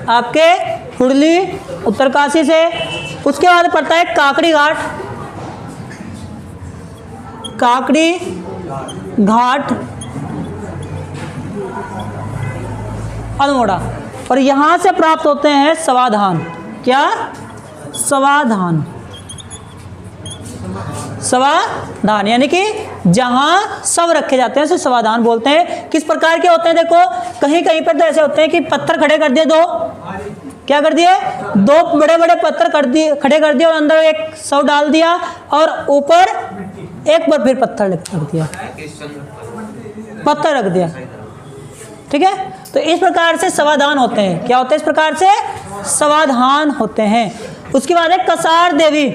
आपके हुडली, उत्तरकाशी से। उसके बाद पड़ता है काकड़ी घाट। काकड़ी घाट अल्मोड़ा। और यहाँ से प्राप्त होते हैं समाधान। क्या? समाधान। समाधान यानी कि जहाँ सब रखे जाते हैं उसे समाधान बोलते हैं। किस प्रकार के होते हैं? देखो कहीं कहीं पर तो ऐसे होते हैं कि पत्थर खड़े कर दिए, दो क्या कर दिए? दो बड़े बड़े पत्थर कर दिए, खड़े कर दिए, और अंदर एक शव डाल दिया, और ऊपर एक बार फिर पत्थर रख दिया, पत्थर रख दिया। ठीक है। तो इस प्रकार से समाधान होते हैं। क्या होते हैं? इस प्रकार से समाधान होते हैं। उसके बाद है कसार देवी।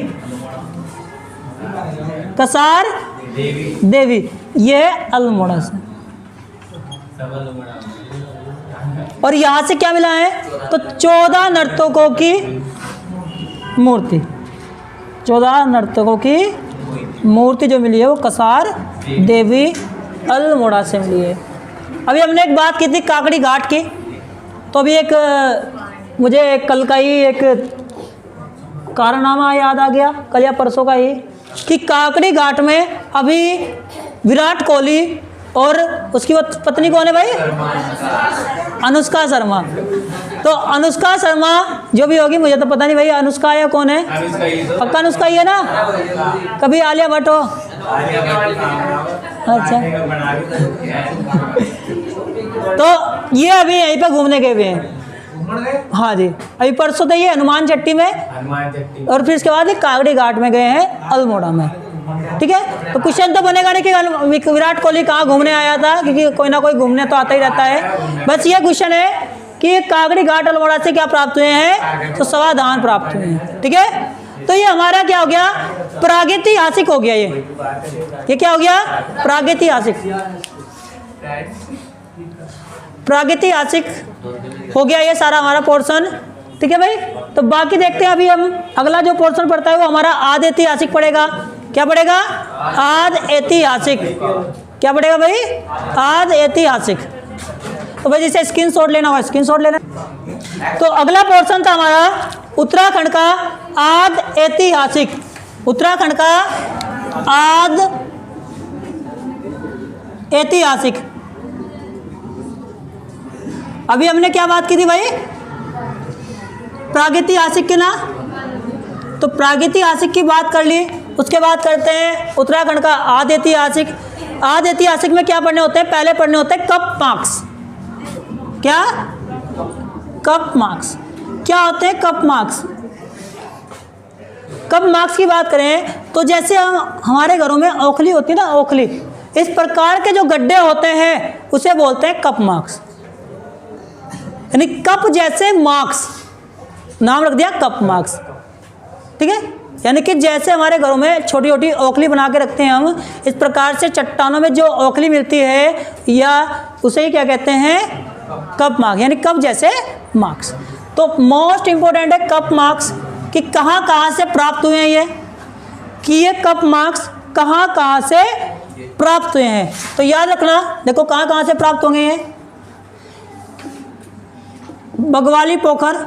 कसार देवी ये अल्मोड़ा से। और यहाँ से क्या मिला है? तो 14 नर्तकों की मूर्ति, 14 नर्तकों की मूर्ति जो मिली है वो कसार देवी अल्मोड़ा से मिली है। अभी हमने एक बात की थी काकड़ी घाट की, तो अभी एक मुझे कल का ही एक कारनामा याद आ गया, कल या परसों का ही, कि काकड़ी घाट में अभी विराट कोहली और उसकी वो पत्नी कौन है भाई? अनुष्का शर्मा। तो अनुष्का शर्मा जो भी होगी, मुझे तो पता नहीं भाई अनुष्का या कौन है, पक्का अनुष्का ही है ना, कभी आलिया भट्ट हो? अच्छा तो ये अभी यहीं पे घूमने गए हुए हैं। हाँ जी, अभी परसों तो ये हनुमान चट्टी में, और फिर इसके बाद ये काकड़ी घाट में गए हैं अल्मोड़ा में। ठीक है, तो क्वेश्चन तो बनेगा नहीं कि विराट कोहली कहाँ घूमने आया था, क्योंकि कोई ना कोई घूमने तो आता ही रहता है। बस ये क्वेश्चन है कि काकड़ी घाट अल्मोड़ा से क्या प्राप्त हुए हैं? तो समाधान प्राप्त हुए हैं। ठीक है, तो ये हमारा क्या हो गया? प्रागैतिहासिक हो गया। ये क्या हो गया? प्रागैतिहासिक, प्रागैतिहासिक हो गया ये सारा हमारा पोर्शन। ठीक है भाई, तो बाकी देखते हैं। अभी हम अगला जो पोर्शन पढ़ता है वो हमारा आद ऐतिहासिक पड़ेगा। क्या पड़ेगा? आद ऐतिहासिक। क्या पड़ेगा भाई? आद ऐतिहासिक। तो भाई जैसे स्क्रीनशॉट लेना होगा, स्क्रीनशॉट लेना। तो अगला पोर्शन था हमारा उत्तराखंड का आद ऐतिहासिक। उत्तराखंड का आद ऐतिहासिक। अभी हमने क्या बात की थी भाई? प्रागैतिहासिक की ना, तो प्रागैतिहासिक की बात कर ली। उसके बाद करते हैं उत्तराखंड का आद ऐतिहासिक। आद ऐतिहासिक में क्या पढ़ने होते हैं? पहले पढ़ने होते हैं कप मार्क्स। क्या? Cup marks. क्या होते हैं कप मार्क्स? कप मार्क्स की बात करें तो जैसे हम हमारे घरों में ओखली होती है ना, ओखली, इस प्रकार के जो गड्ढे होते हैं उसे बोलते हैं कप मार्क्स। यानी कप जैसे मार्क्स, नाम रख दिया कप मार्क्स। ठीक है, यानी कि जैसे हमारे घरों में छोटी छोटी ओखली बना के रखते हैं हम, इस प्रकार से चट्टानों में जो ओखली मिलती है या उसे ही क्या कहते हैं? कप मार्क्स, यानी कप जैसे मार्क्स। तो मोस्ट इंपोर्टेंट है कप मार्क्स कि कहाँ कहाँ से प्राप्त हुए हैं ये, कि ये कप मार्क्स कहाँ कहाँ से प्राप्त हुए हैं। तो याद रखना, देखो कहाँ कहाँ से प्राप्त होंगे ये। बगवाली पोखर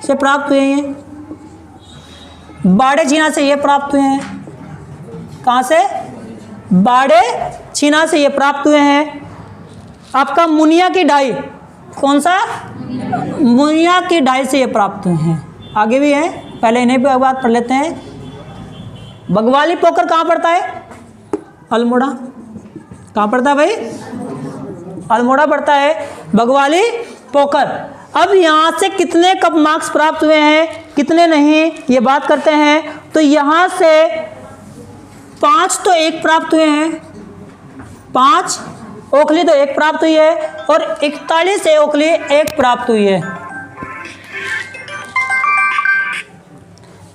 से प्राप्त हुए हैं, बाड़े छीना से ये प्राप्त हुए हैं। कहाँ से? बाड़े छीना से ये प्राप्त हुए हैं। आपका मुनिया की ढाई, कौन सा? मुनिया की ढाई से ये प्राप्त हुए हैं। आगे भी है, पहले इन्हें भी बात पढ़ लेते हैं। बगवाली पोखर कहाँ पड़ता है? अल्मोड़ा। कहाँ पड़ता है भाई? अल्मोड़ा पड़ता है बगवाली पोखर। अब यहाँ से कितने कप मार्क्स प्राप्त हुए हैं, कितने नहीं, ये बात करते हैं। तो यहाँ से 5 तो एक प्राप्त हुए हैं, 5 ओखली तो एक प्राप्त हुई है, और 41 ओखली एक प्राप्त हुई है।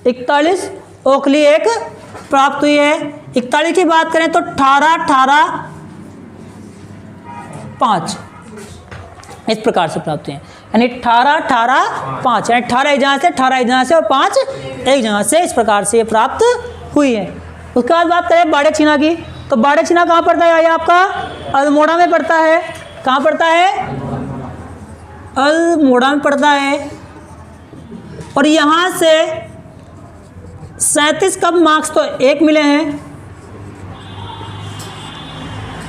41 ओखली एक प्राप्त हुई है। 41 की बात करें तो 18 5 इस प्रकार से प्राप्त हुए हैं। यानी 18 5, यानी 18 एक जगह से, 18 एक जगह से और 5 एक जगह से, इस प्रकार से ये प्राप्त हुई है। उसके बाद बात करें बाड़े छीना की, तो बाड़े छीना कहाँ पड़ता है? ये आपका अल्मोड़ा में पड़ता है। कहाँ पड़ता है? अल्मोड़ा में पड़ता है। और यहाँ से 37 कप मार्क्स तो एक मिले हैं,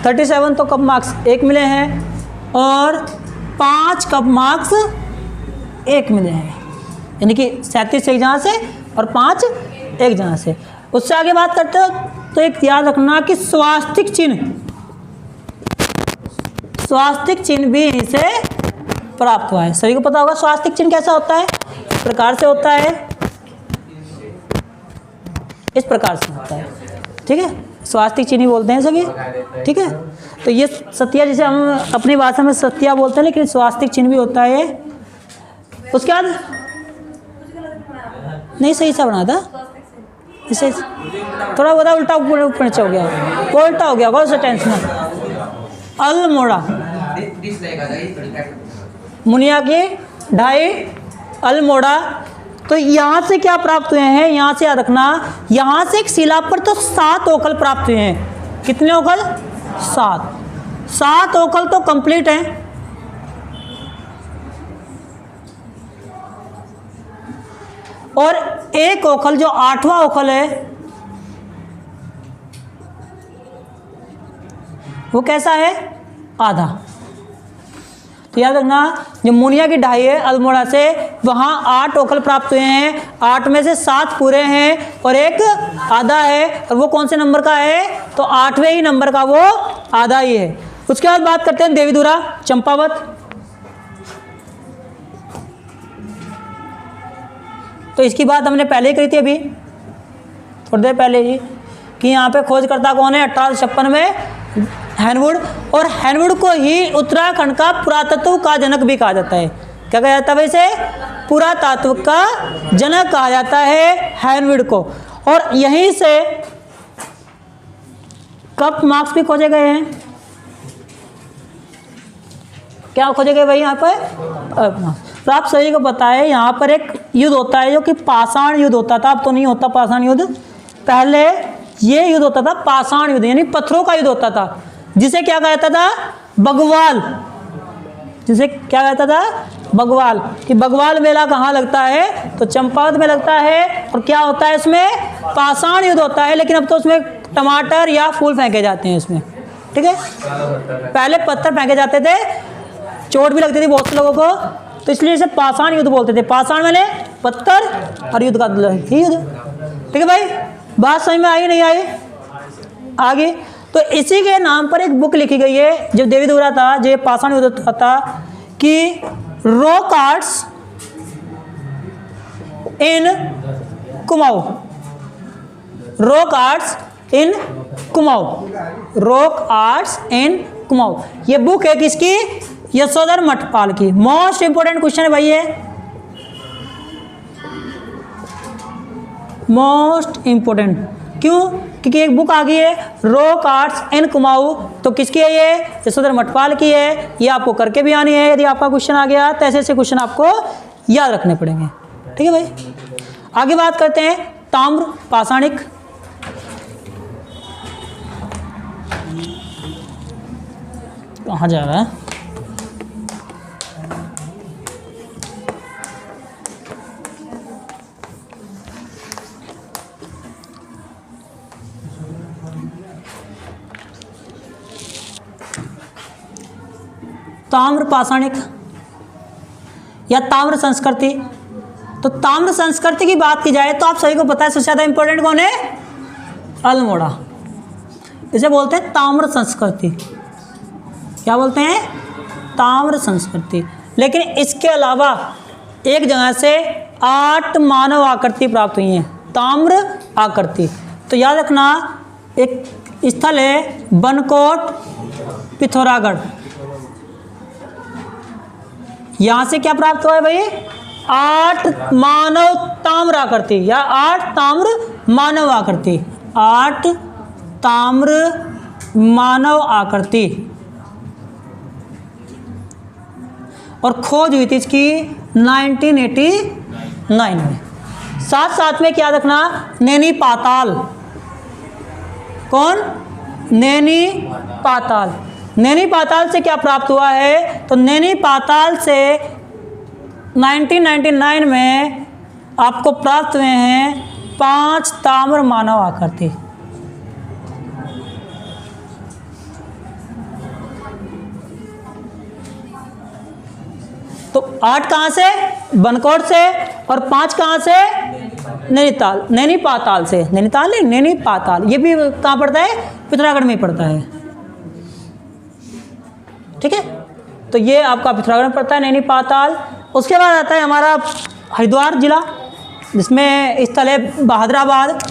37 तो कप मार्क्स एक मिले हैं, और 5 कप मार्क्स एक मिले हैं। यानी कि 37 एक जगह से और 5 एक जगह से। उससे आगे बात करते हो तो एक याद रखना कि स्वास्तिक चिन्ह भी यहीं से प्राप्त हुआ है। सभी को पता होगा स्वास्तिक चिन्ह कैसा होता है? इस प्रकार से होता है, इस प्रकार से होता है। ठीक है, स्वास्तिक चिन्ह बोलते हैं सभी। ठीक है, तो ये सत्या, जैसे हम अपनी भाषा में सत्या बोलते हैं, लेकिन स्वास्तिक चिन्ह भी होता है। उसके बाद नहीं सही सा बना था, इसे थोड़ा बता उल्टा ऊपर नीचे हो गया, वो उल्टा हो गया, कौन सा टेंस में अल्मोड़ा, मुनिया की ढाई, अल्मोड़ा। तो यहाँ से क्या प्राप्त हुए हैं, यहाँ से याद रखना, यहाँ से एक शिला पर तो 7 ओखल प्राप्त हुए हैं। कितने ओखल? 7 ओखल तो कंप्लीट हैं। और एक ओखल जो 8वां ओखल है वो कैसा है? आधा। तो याद रखना, जो मुनिया की ढाई है अल्मोड़ा से, वहाँ 8 ओखल प्राप्त हुए हैं, 8 में से 7 पूरे हैं और एक आधा है। और वो कौन से नंबर का है? तो 8वें ही नंबर का वो आधा ही है। उसके बाद बात करते हैं देवीधुरा चंपावत। तो इसकी बात हमने पहले ही करी थी, अभी थोड़ी देर पहले ही, कि यहाँ पे खोजकर्ता कौन है? 1856 में हैनवुड। और हैनवुड को ही उत्तराखंड का पुरातत्व का जनक भी कहा जाता है। क्या कहा जाता है वैसे? पुरातत्व का जनक कहा जाता है हैनवुड को। और यहीं से कप मार्क्स भी खोजे गए हैं। क्या खोजे गए भाई यहाँ पर? तो आप सभी को पता है यहाँ पर एक युद्ध होता है जो कि पाषाण युद्ध होता था। अब तो नहीं होता पाषाण युद्ध, पहले ये युद्ध होता था पाषाण युद्ध, यानी पत्थरों का युद्ध होता था, जिसे क्या कहता था? बगवाल। जिसे क्या कहता था? बगवाल। कि बगवाल मेला कहाँ लगता है? तो चंपावत में लगता है। और क्या होता है इसमें? पाषाण युद्ध होता है। लेकिन अब तो उसमें टमाटर या फूल फेंके जाते हैं इसमें, ठीक है। पहले पत्थर फेंके जाते थे, चोट भी लगती थी बहुत से लोगों को, तो इसलिए इसे पाषाण युद्ध बोलते थे। पाषाण मैंने पत्थर और युद्ध का युद्ध, ठीक है भाई। बात समझ में आई नहीं आई? आगे तो इसी के नाम पर एक बुक लिखी गई है, जब देवीधुरा था, जो पाषाण युद्ध था, कि रॉक आर्ट्स इन कुमाऊं। रॉक आर्ट्स इन कुमाऊं, रॉक आर्ट्स इन कुमाऊं। ये बुक है किसकी? यशोधर मठपाल की। मोस्ट इंपोर्टेंट क्वेश्चन है भाई ये, मोस्ट इंपोर्टेंट। क्यों? क्योंकि एक बुक आ गई है रॉक आर्ट्स इन कुमाऊं, तो किसकी है ये? यशोधर मठपाल की है। ये आपको करके भी आनी है, यदि आपका क्वेश्चन आ गया तो ऐसे ऐसे क्वेश्चन आपको याद रखने पड़ेंगे, ठीक है भाई। आगे बात करते हैं ताम्र पाषाणिक। कहाँ जा रहा है? ताम्र पाषाणिक या ताम्र संस्कृति। तो ताम्र संस्कृति की बात की जाए तो आप सभी को पता है सबसे ज़्यादा इंपॉर्टेंट कौन है? अल्मोड़ा। इसे बोलते हैं ताम्र संस्कृति। क्या बोलते हैं? ताम्र संस्कृति। लेकिन इसके अलावा एक जगह से 8 मानव आकृति प्राप्त हुई हैं, ताम्र आकृति। तो याद रखना, एक स्थल है बनकोट पिथौरागढ़, यहाँ से क्या प्राप्त हुआ है भाई? 8 मानव ताम्र आकृति या 8 ताम्र मानव आकृति, 8 ताम्र मानव आकृति। और खोज हुई थी इसकी 1989 में। साथ साथ में क्या रखना, नैनी पाताल। कौन? नैनी पाताल। नैनी पाताल से क्या प्राप्त हुआ है? तो नैनी पाताल से 1999 में आपको प्राप्त हुए हैं 5 ताम्र मानव आकृति। तो 8 कहाँ से? बनकोट से, और 5 कहाँ से? नैनीताल, नैनी पाताल से। नैनीताल नहीं, नैनी पाताल। ये भी कहाँ पड़ता है? पिथौरागढ़ में पड़ता है, ठीक है। तो ये आपका पिथौरागढ़ में पड़ता है, नैनी पाताल। उसके बाद आता है हमारा हरिद्वार जिला, जिसमें स्थल है बहादुराबाद।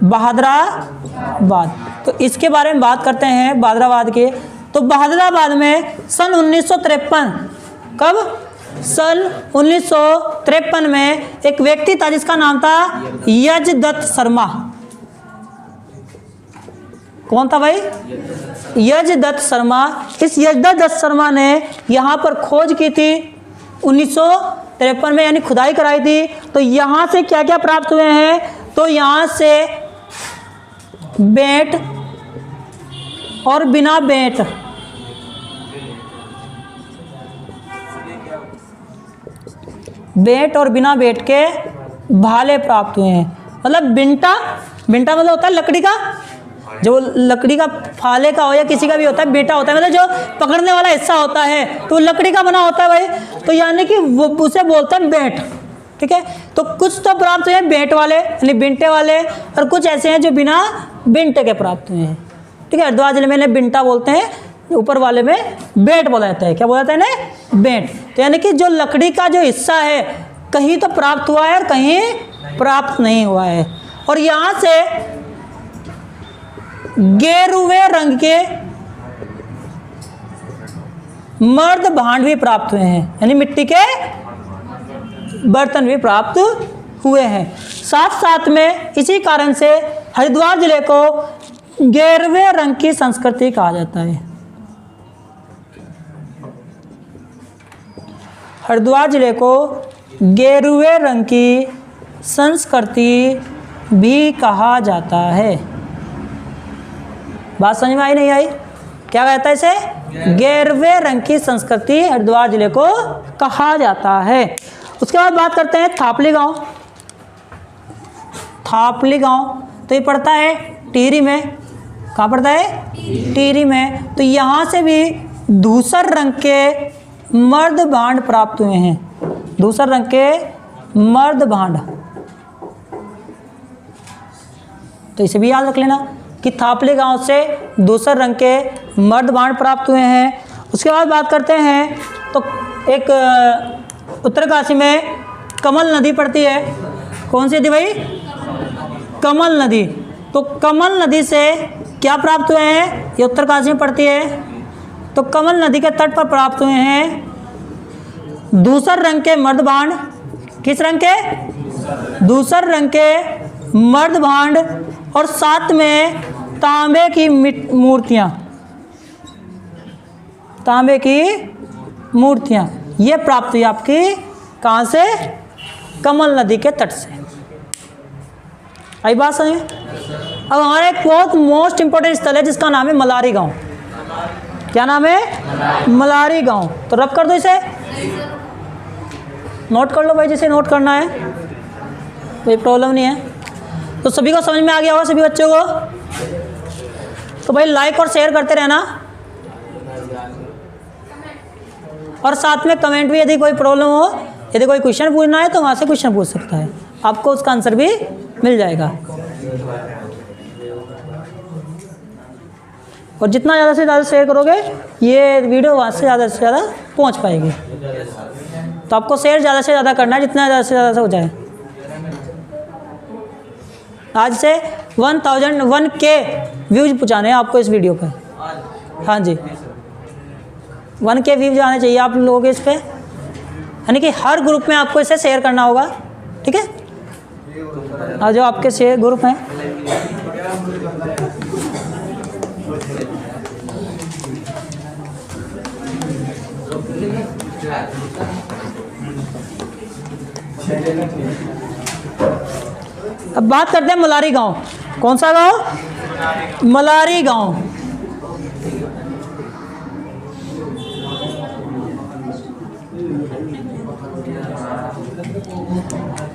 बहादुराबाद, तो इसके बारे में बात करते हैं बहादुराबाद के। तो बहादुराबाद में सन 1953, कब? सन 1953 में एक व्यक्ति था जिसका नाम था यजदत्त शर्मा। कौन था भाई? यशदत्त शर्मा। इस यशदत्त शर्मा ने यहाँ पर खोज की थी 1953 में, यानी खुदाई कराई थी। तो यहाँ से क्या क्या प्राप्त हुए हैं? तो यहाँ से बेंट और बिना बेंट, बेंट और बिना बेंट के भाले प्राप्त हुए हैं। मतलब बिंटा, बिंटा मतलब होता है लकड़ी का, जो लकड़ी का फाले का हो या किसी का भी होता है, बेटा होता है मतलब जो पकड़ने वाला हिस्सा होता है, तो लकड़ी का बना होता है भाई। तो यानी कि वो उसे बोलते हैं बेंट, ठीक है। तो कुछ तो प्राप्त हुए हैं बेंट वाले यानी बिंटे वाले, और कुछ ऐसे हैं जो बिना बिंटे के प्राप्त हुए हैं, ठीक है। हरिद्वार जिले में इन्हें बिंटा बोलते हैं, ऊपर वाले में बेंट बोला जाता है। क्या बोला जाता है इन्हें? बेंट। तो यानी कि जो लकड़ी का जो हिस्सा है कहीं तो प्राप्त हुआ है और कहीं प्राप्त नहीं हुआ है। और यहाँ से गेरुए रंग के मर्द भांड भी प्राप्त हुए हैं, यानी मिट्टी के बर्तन भी प्राप्त हुए हैं। साथ साथ में इसी कारण से हरिद्वार जिले को गेरुए रंग की संस्कृति कहा जाता है। हरिद्वार जिले को गेरुए रंग की संस्कृति भी कहा जाता है। बात समझ में आई नहीं आई? क्या कहता है इसे? गेरुए रंग की संस्कृति हरिद्वार जिले को कहा जाता है। उसके बाद बात करते हैं थापली गांव। थापली गांव तो ये पड़ता है टिहरी में। कहाँ पड़ता है? टिहरी में। तो यहाँ से भी धूसर रंग के मर्द भांड प्राप्त हुए हैं। धूसर रंग के मर्द भांड, तो इसे भी याद रख लेना कि थापली गांव से धूसर रंग के मर्द भांड प्राप्त हुए हैं। उसके बाद बात करते हैं तो एक उत्तरकाशी में कमल नदी पड़ती है। कौन सी नदी भाई? कमल नदी। तो कमल नदी से क्या प्राप्त हुए हैं? ये उत्तरकाशी में पड़ती है। तो कमल नदी के तट पर प्राप्त हुए हैं धूसर रंग के मर्द भांड। किस रंग के? धूसर रंग के मर्द भांड, और साथ में तांबे की मूर्तियां। तांबे की मूर्तियां ये प्राप्त हुई आपकी कहाँ से? कमल नदी के तट से। आई बात समझ? अब हमारा एक बहुत मोस्ट इंपोर्टेंट स्थल है जिसका नाम है मलारी गांव। क्या नाम है? मलारी गांव। तो रब कर दो इसे, नोट कर लो भाई, जिसे नोट करना है कोई प्रॉब्लम नहीं है। तो सभी को समझ में आ गया होगा, सभी बच्चों को? तो भाई लाइक और शेयर करते रहना, और साथ में कमेंट भी, यदि कोई प्रॉब्लम हो, यदि कोई क्वेश्चन पूछना है तो वहाँ से क्वेश्चन पूछ सकता है, आपको उसका आंसर भी मिल जाएगा। और जितना ज़्यादा से ज़्यादा शेयर करोगे ये वीडियो वहाँ से ज़्यादा पहुँच पाएगी। तो आपको शेयर ज़्यादा से ज़्यादा करना है, जितना ज़्यादा से ज़्यादा हो जाए। आज से 1K व्यूज पहुँचाने हैं आपको इस वीडियो पे। हाँ जी, 1K व्यूज आने चाहिए आप लोगों के इस पे, यानी कि हर ग्रुप में आपको इसे शेयर करना होगा, ठीक है। और जो आपके शेयर ग्रुप हैं अब बात करते हैं मलारी गांव। कौन सा गांव? मलारी गांव।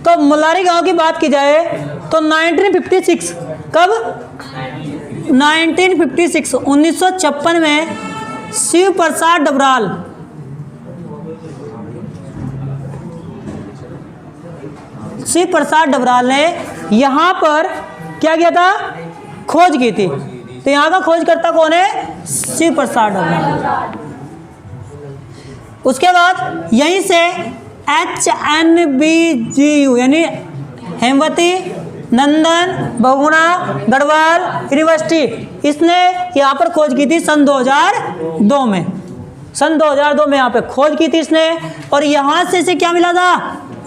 तो मलारी गांव की बात की जाए तो 1956, कब? 1956 1956 में शिव प्रसाद डबराल ने यहाँ पर क्या किया था? खोज की थी। तो यहाँ का खोजकर्ता कौन है? शिव प्रसाद डबराल। उसके बाद यहीं से HNBGU यानी हेमवती नंदन बहुगुणा गढ़वाल यूनिवर्सिटी, इसने यहाँ पर खोज की थी सन 2002 में। सन 2002 में यहाँ पे खोज की थी इसने, और यहाँ से इसे क्या मिला था?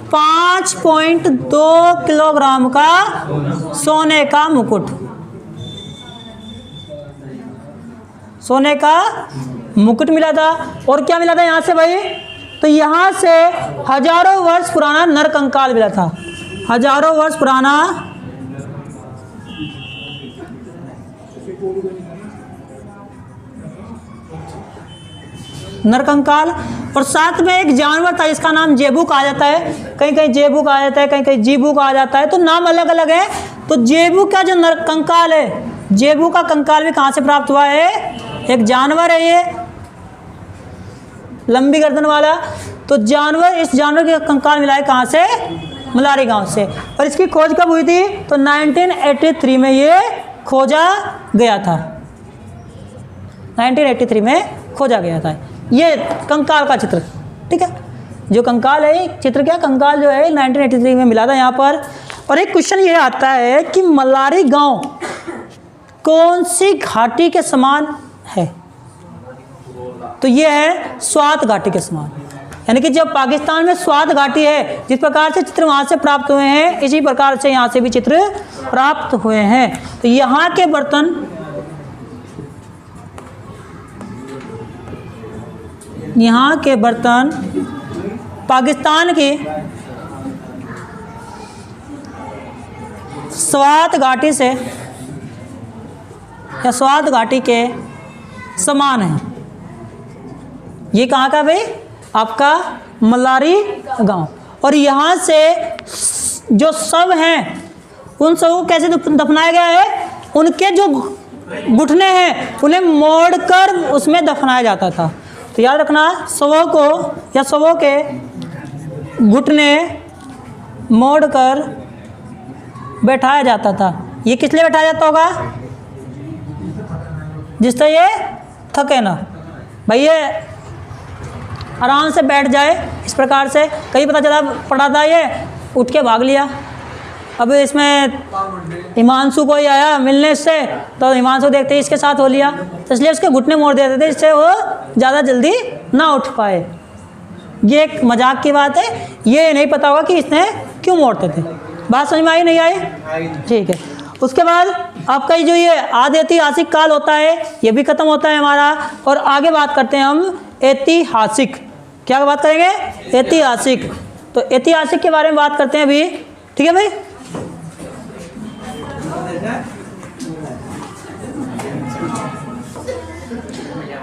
5.2 किलोग्राम का सोने का मुकुट। सोने का मुकुट मिला था। और क्या मिला था यहाँ से भाई, तो यहाँ से हजारों वर्ष पुराना नरकंकाल मिला था, हजारों वर्ष पुराना नरकंकाल। और साथ में एक जानवर था जिसका नाम जेबू कहा जाता है, कहीं कहीं जेबू कहा जाता है, कहीं कहीं जीबू कहा जाता है, तो नाम अलग अलग है। तो जेबू का जो नरकंकाल है, जेबू का कंकाल भी कहाँ से प्राप्त हुआ है, एक जानवर है ये लंबी गर्दन वाला। तो जानवर, इस जानवर के कंकाल मिला है कहाँ से, मलारी गांव से। और इसकी खोज कब हुई थी, तो 1983 में ये खोजा गया था, 1983 में खोजा गया था ये कंकाल का चित्र। ठीक है, जो कंकाल है, चित्र क्या, कंकाल जो है 1983 में मिला था यहाँ पर। और एक क्वेश्चन ये आता है कि मलारी गांव कौन सी घाटी के समान है, तो ये है स्वात घाटी के समान। यानी कि जब पाकिस्तान में स्वात घाटी है, जिस प्रकार से चित्र वहाँ से प्राप्त हुए हैं, इसी प्रकार से यहाँ से भी चित्र प्राप्त हुए हैं। तो यहाँ के बर्तन, यहाँ के बर्तन पाकिस्तान की स्वात घाटी से या स्वात घाटी के समान है। ये कहाँ का भाई, आपका मलारी गांव। और यहाँ से जो शव हैं उन शवों को कैसे दफनाया गया है, उनके जो घुटने हैं उन्हें मोड़कर उसमें दफनाया जाता था। तो याद रखना, शवों को या शवों के घुटने मोड़कर बैठाया जाता था। ये किस लिए बैठाया जाता होगा, जिससे ये थके ना भाई, ये आराम से बैठ जाए इस प्रकार से। कहीं पता चला पड़ा था ये उठ के भाग लिया, अब इसमें हिमांशु कोई आया मिलने से, तो हिमांशु देखते ही इसके साथ हो लिया, तो इसलिए उसके घुटने मोड़ देते थे जिससे वो ज़्यादा जल्दी ना उठ पाए। ये एक मजाक की बात है, ये नहीं पता होगा कि इसने क्यों मोड़ते थे। बात समझ में आई, नहीं आई, ठीक है। उसके बाद आपका जो ये आदि ऐतिहासिक काल होता है ये भी खत्म होता है हमारा। और आगे बात करते हैं हम ऐतिहासिक, क्या बात करेंगे, ऐतिहासिक। तो ऐतिहासिक के बारे में बात करते हैं अभी, ठीक है भाई।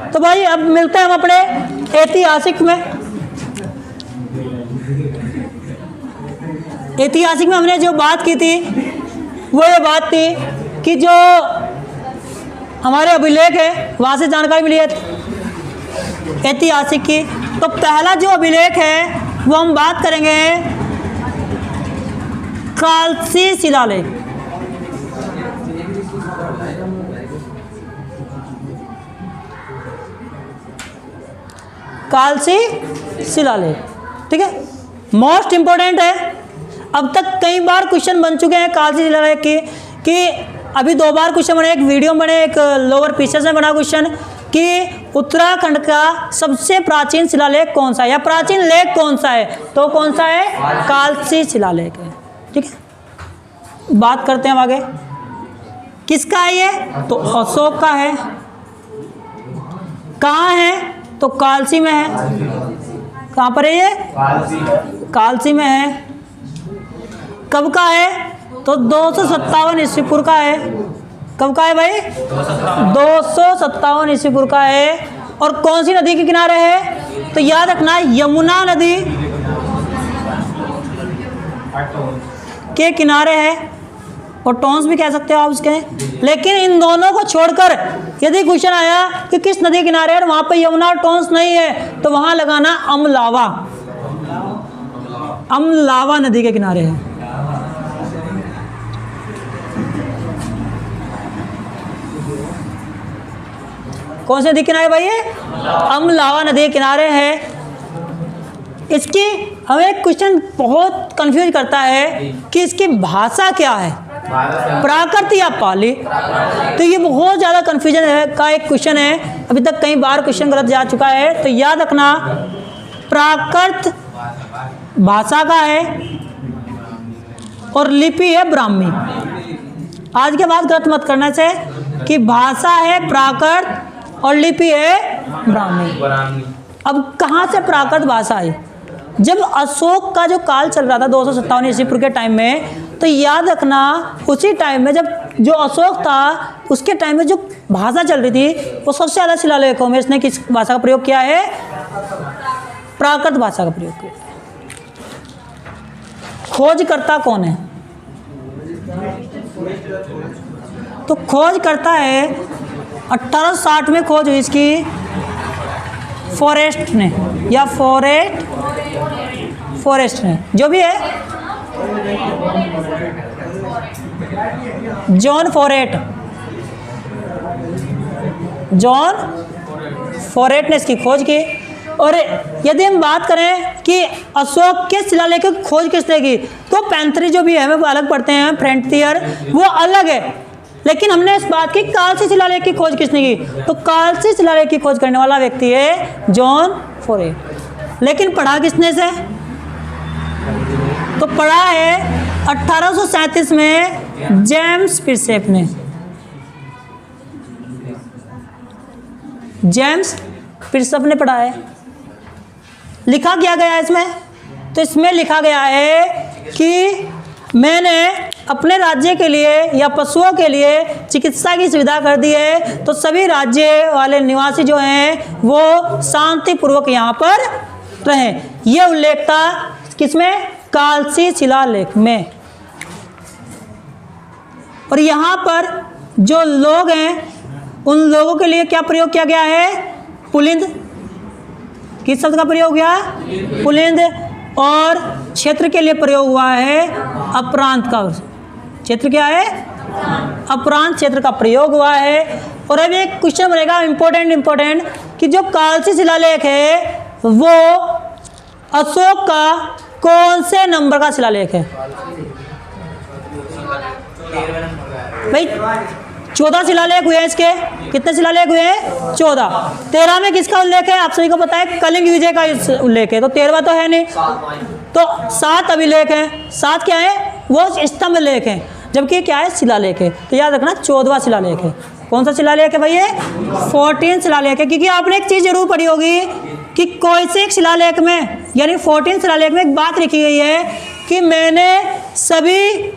तो भाई अब मिलते हैं हम अपने ऐतिहासिक में। ऐतिहासिक में हमने जो बात की थी वो ये बात थी कि जो हमारे अभिलेख है वहाँ से जानकारी मिली है ऐतिहासिक की। तो पहला जो अभिलेख है वो हम बात करेंगे कालसी शिलालेख। कालसी शिलालेख, ठीक है, मोस्ट इंपॉर्टेंट है। अब तक कई बार क्वेश्चन बन चुके हैं कालसी शिलालेख की, कि अभी 2 बार क्वेश्चन बने, एक वीडियो में बने, एक लोअर पीसेस में बना क्वेश्चन कि उत्तराखंड का सबसे प्राचीन शिलालेख कौन सा है या प्राचीन लेख कौन सा है, तो कौन सा है, कालसी शिलालेख है। ठीक है, बात करते हैं हम आगे, किसका है ये, तो अशोक का है। कहाँ है, तो कालसी में है। कहाँ पर है ये, कालसी में है। कब का है, तो 257 ईस्वी पूर्व का है। कब का है भाई, 257 ईस्वी पूर्व का है। और कौन सी नदी के किनारे है, तो याद रखना यमुना नदी के किनारे है, और टॉन्स भी कह सकते हो आप उसके। लेकिन इन दोनों को छोड़कर यदि क्वेश्चन आया कि किस नदी किनारे है और वहाँ पे यमुना और टॉन्स नहीं है, तो वहाँ लगाना अमलावा, अमलावा नदी के किनारे है। कौन सी नदी किनारे भाई, ये अमलावा नदी के किनारे है। इसकी हमें क्वेश्चन बहुत कंफ्यूज करता है कि इसकी भाषा क्या है, प्राकृत या पाली। तो ये बहुत ज़्यादा कंफ्यूजन है का एक क्वेश्चन है, अभी तक कई बार क्वेश्चन गलत जा चुका है। तो याद रखना प्राकृत भाषा का है और लिपि है ब्राह्मी। आज के बाद गलत मत करना से कि भाषा है प्राकृत और लिपि है ब्राह्मी। अब कहाँ से प्राकृत भाषा आई? जब अशोक का जो काल चल रहा था 257 ईस्वी पूर्व के टाइम में, तो याद रखना उसी टाइम में जब जो अशोक था उसके टाइम में जो भाषा चल रही थी वो सबसे ज़्यादा शिलालेखों में इसने किस भाषा का प्रयोग किया है? प्राकृत भाषा का प्रयोग किया। खोजकर्ता कौन है? तो खोज करता है 1860 में खोज हुई इसकी फॉरेस्ट ने, या फॉरेस्ट ने, जो भी है, जॉन फॉरेट ने इसकी खोज की। और यदि हम बात करें कि अशोक के शिलालेख की खोज किसने की, तो पैंथरी जो भी है हमें अलग पढ़ते हैं, फ्रंटियर वो अलग है, लेकिन हमने इस बात की कालसी शिलालेख की खोज किसने की, तो कालसी शिलालेख की खोज करने वाला व्यक्ति है जॉन फॉरेट। लेकिन पढ़ा किसने से? तो पढ़ा है 1837 में जेम्स पिरसेप ने। जेम्स पिरसेप ने पढ़ा है। लिखा क्या गया है इसमें? तो इसमें लिखा गया है कि मैंने अपने राज्य के लिए या पशुओं के लिए चिकित्सा की सुविधा कर दी है, तो सभी राज्य वाले निवासी जो हैं वो शांतिपूर्वक यहाँ पर रहें। यह उल्लेख था किसमें? कालसी शिलालेख में। और यहाँ पर जो लोग हैं उन लोगों के लिए क्या प्रयोग किया गया है? पुलिंद। किस शब्द का प्रयोग हुआ? पुलिंद। और क्षेत्र के लिए प्रयोग हुआ है अपरांत का। क्षेत्र क्या है? अपरांत क्षेत्र का प्रयोग हुआ है। और अब एक क्वेश्चन बनेगा इंपॉर्टेंट कि जो कालसी शिलालेख है वो अशोक का कौन से नंबर का शिलालेख है? भाई 14 शिलालेख हुए हैं इसके। कितने शिलालेख हुए हैं? 14। 13 में किसका उल्लेख है? आप सभी को पता है कलिंग विजय का उल्लेख है, तो 13वां तो है नहीं, तो 7 अभिलेख हैं। 7 क्या है? वो स्तंभ लेख हैं, जबकि क्या है? शिलालेख है। तो याद रखना 14वां शिलालेख है। कौन सा शिलालेख है भाई? ये 14 शिलालेख है। क्योंकि आपने एक चीज जरूर पढ़ी होगी कि कोई से एक शिलालेख में यानी 14 शिलालेख में एक बात लिखी गई है कि मैंने सभी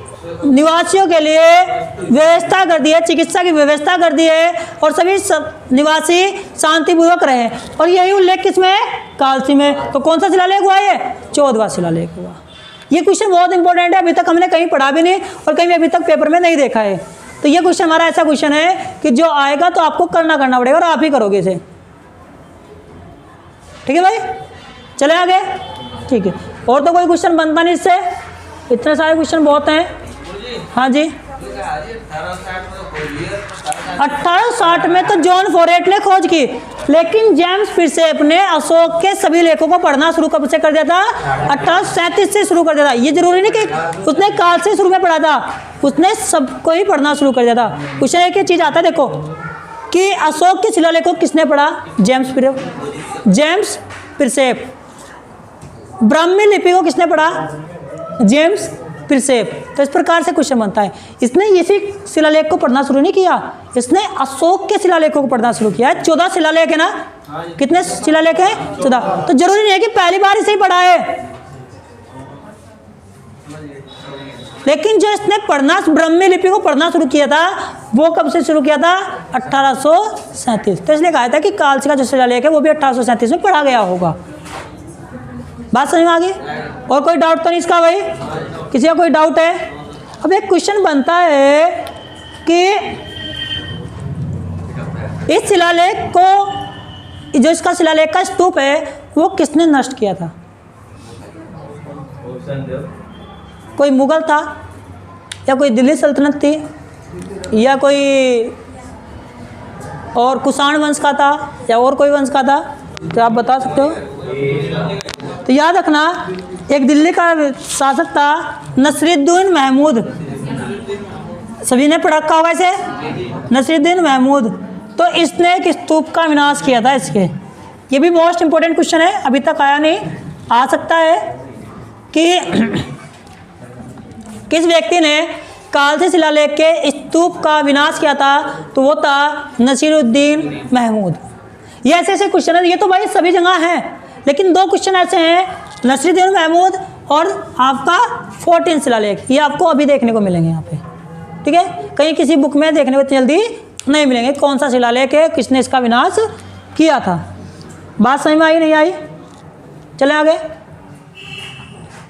निवासियों के लिए व्यवस्था कर दी है, चिकित्सा की व्यवस्था कर दी है, और सभी निवासी शांतिपूर्वक रहे। और यही उल्लेख किसमें है? कालसी में। तो कौन सा शिलालेख हुआ? ये 14वां शिलालेख हुआ। ये क्वेश्चन बहुत इंपॉर्टेंट है, अभी तक हमने कहीं पढ़ा भी नहीं और कहीं अभी तक पेपर में नहीं देखा है। तो ये क्वेश्चन हमारा ऐसा क्वेश्चन है कि जो आएगा तो आपको करना पड़ेगा और आप ही करोगे इसे। ठीक है भाई, चले आगे। ठीक है, और तो कोई क्वेश्चन बनता नहीं इससे, इतने सारे क्वेश्चन बहुत हैं। हाँ जी, 1860 में तो जॉन फॉरेट ने खोज की, लेकिन जेम्स पिरसेप ने अशोक के सभी लेखों को पढ़ना शुरू कब से कर दिया था? 1837 से शुरू कर दिया था। ये जरूरी नहीं कि उसने काल से शुरू में पढ़ा था, उसने सबको ही पढ़ना शुरू कर दिया था। क्वेश्चन एक ही चीज आता है देखो कि अशोक के शिलालेखों किसने पढ़ा? जेम्स पिरसेप। ब्राह्मी लिपि को किसने पढ़ा? जेम्स पिरसेप। तो इस प्रकार से क्वेश्चन बनता है। इसने इसी शिलालेख को पढ़ना शुरू नहीं किया, इसने अशोक के शिलालेखों को पढ़ना शुरू किया है। 14 शिलालेख है ना? कितने शिलालेख है? 14। तो जरूरी नहीं है कि पहली बार इसे ही पढ़ा है, लेकिन जो इसने पढ़ना ब्राह्मी लिपि को पढ़ना शुरू किया था वो कब से शुरू किया था? 1837। तो इसने कहा था कि कालसी का जो शिलालेख है वो भी 1837 में पढ़ा गया होगा। बात समझ में आ गई? और कोई डाउट तो नहीं इसका भाई? किसी का कोई डाउट है? अब एक क्वेश्चन बनता है कि इस शिलालेख को, जो इसका शिलालेख का स्तूप है वो किसने नष्ट किया था? कोई मुगल था, या कोई दिल्ली सल्तनत थी, या कोई और कुषाण वंश का था, या और कोई वंश का था? तो आप बता सकते हो? तो याद रखना एक दिल्ली का शासक था नसीरुद्दीन महमूद। सभी ने पढ़ रखा होगा इसे, नसीरुद्दीन महमूद। तो इसने एक स्तूप का विनाश किया था इसके। ये भी मोस्ट इंपोर्टेंट क्वेश्चन है, अभी तक आया नहीं, आ सकता है कि किस व्यक्ति ने कालसी शिलालेख के स्तूप का विनाश किया था, तो वो था नसीरुद्दीन महमूद। ये ऐसे ऐसे क्वेश्चन है, ये तो भाई सभी जगह हैं, लेकिन दो क्वेश्चन ऐसे हैं, नसीरुद्दीन महमूद और आपका 14 शिलालेख, ये आपको अभी देखने को मिलेंगे यहाँ पे, ठीक है। कहीं किसी बुक में देखने को जल्दी नहीं मिलेंगे कौन सा शिलालेख है, किसने इसका विनाश किया था। बात समझ में आई नहीं आई? चले आगे।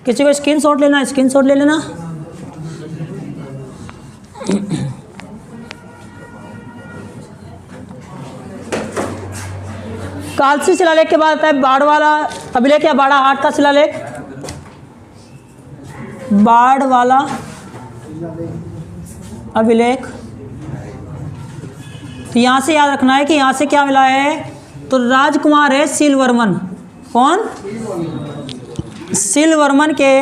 किसी को स्क्रीनशॉट लेना, स्क्रीनशॉट ले लेना। कालसी शिलालेख के बाद आता है बाढ़ वाला अभिलेख या बाड़ा हाट का शिलालेख। बाढ़ वाला अभिलेख, तो यहाँ से याद रखना है कि यहाँ से क्या मिला है, तो राजकुमार है सीलवर्मन। कौन? सीलवर्मन के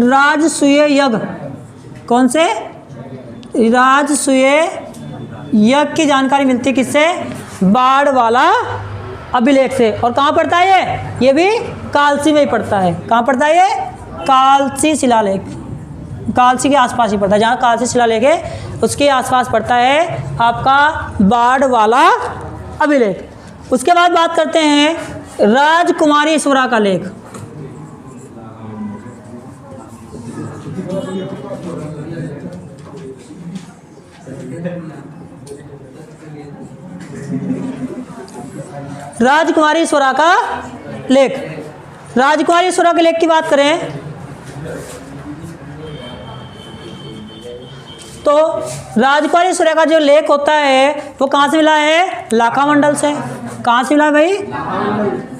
राजसूय यज्ञ, कौन से? राजसूय यज्ञ की जानकारी मिलती है किससे? बाढ़ वाला अभिलेख से। और कहाँ पड़ता है ये भी कालसी में ही पड़ता है। कहाँ पड़ता है ये? कालसी शिलालेख, कालसी के आसपास ही पड़ता है। जहाँ कालसी शिलालेख है उसके आसपास पड़ता है आपका बाढ़ वाला अभिलेख। उसके बाद बात करते हैं राजकुमारी ईश्वरा का लेख। राजकुमारी ईश्वरा का लेख, राजकुमारी ईश्वरा के लेख की बात करें तो राजकुमारी ईश्वरा का जो लेख होता है वो कहाँ से मिला है? लाखा मंडल से। कहाँ से मिला है भाई?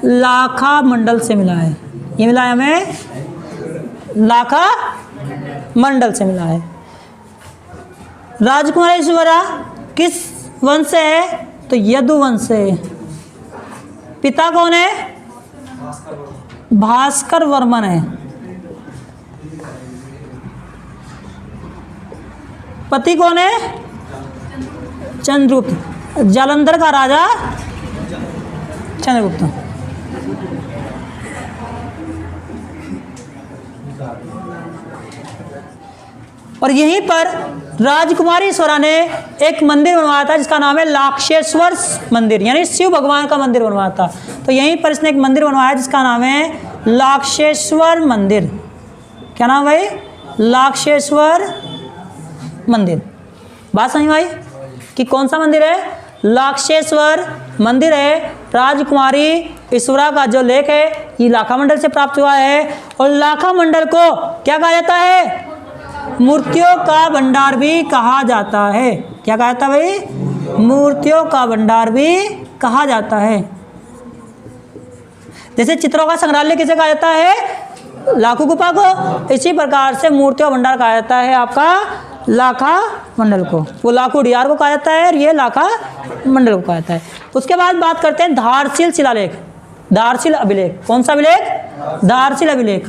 लाखा मंडल से मिला है। ये मिला है हमें लाखा मंडल से मिला है। राजकुमारी ईश्वरा किस वंश से है? तो यदु वंश से। पिता कौन है? भास्कर वर्मन है। पति कौन है? चंद्रगुप्त, जालंधर का राजा चंद्रगुप्त। और यहीं पर राजकुमारी ईश्वरा ने एक मंदिर बनवाया था जिसका नाम है लाक्षेश्वर मंदिर, यानी शिव भगवान का मंदिर बनवाया था। तो यहीं पर इसने एक मंदिर बनवाया जिसका नाम है लाक्षेश्वर मंदिर। क्या नाम भाई? लाक्षेश्वर मंदिर। बात समझ में आई कि कौन सा मंदिर है? लाक्षेश्वर मंदिर है। राजकुमारी ईश्वरा का जो लेख है ये लाखा मंडल से प्राप्त हुआ है। और लाखा मंडल को क्या कहा जाता है? मूर्तियों का भंडार भी कहा जाता है। क्या कहा जाता है भाई? मूर्तियों का भंडार भी कहा जाता है। जैसे चित्रों का संग्रहालय किसे कहा जाता है? लाखू गुफा को। इसी प्रकार से मूर्तियों भंडार कहा जाता है आपका लाखा मंडल को। वो लाखू डियार को कहा जाता है और ये लाखा मंडल को कहा जाता है। उसके बाद बात करते हैं धारशिल शिलालेख, धारशिल अभिलेख। कौन सा अभिलेख? धारशिल अभिलेख।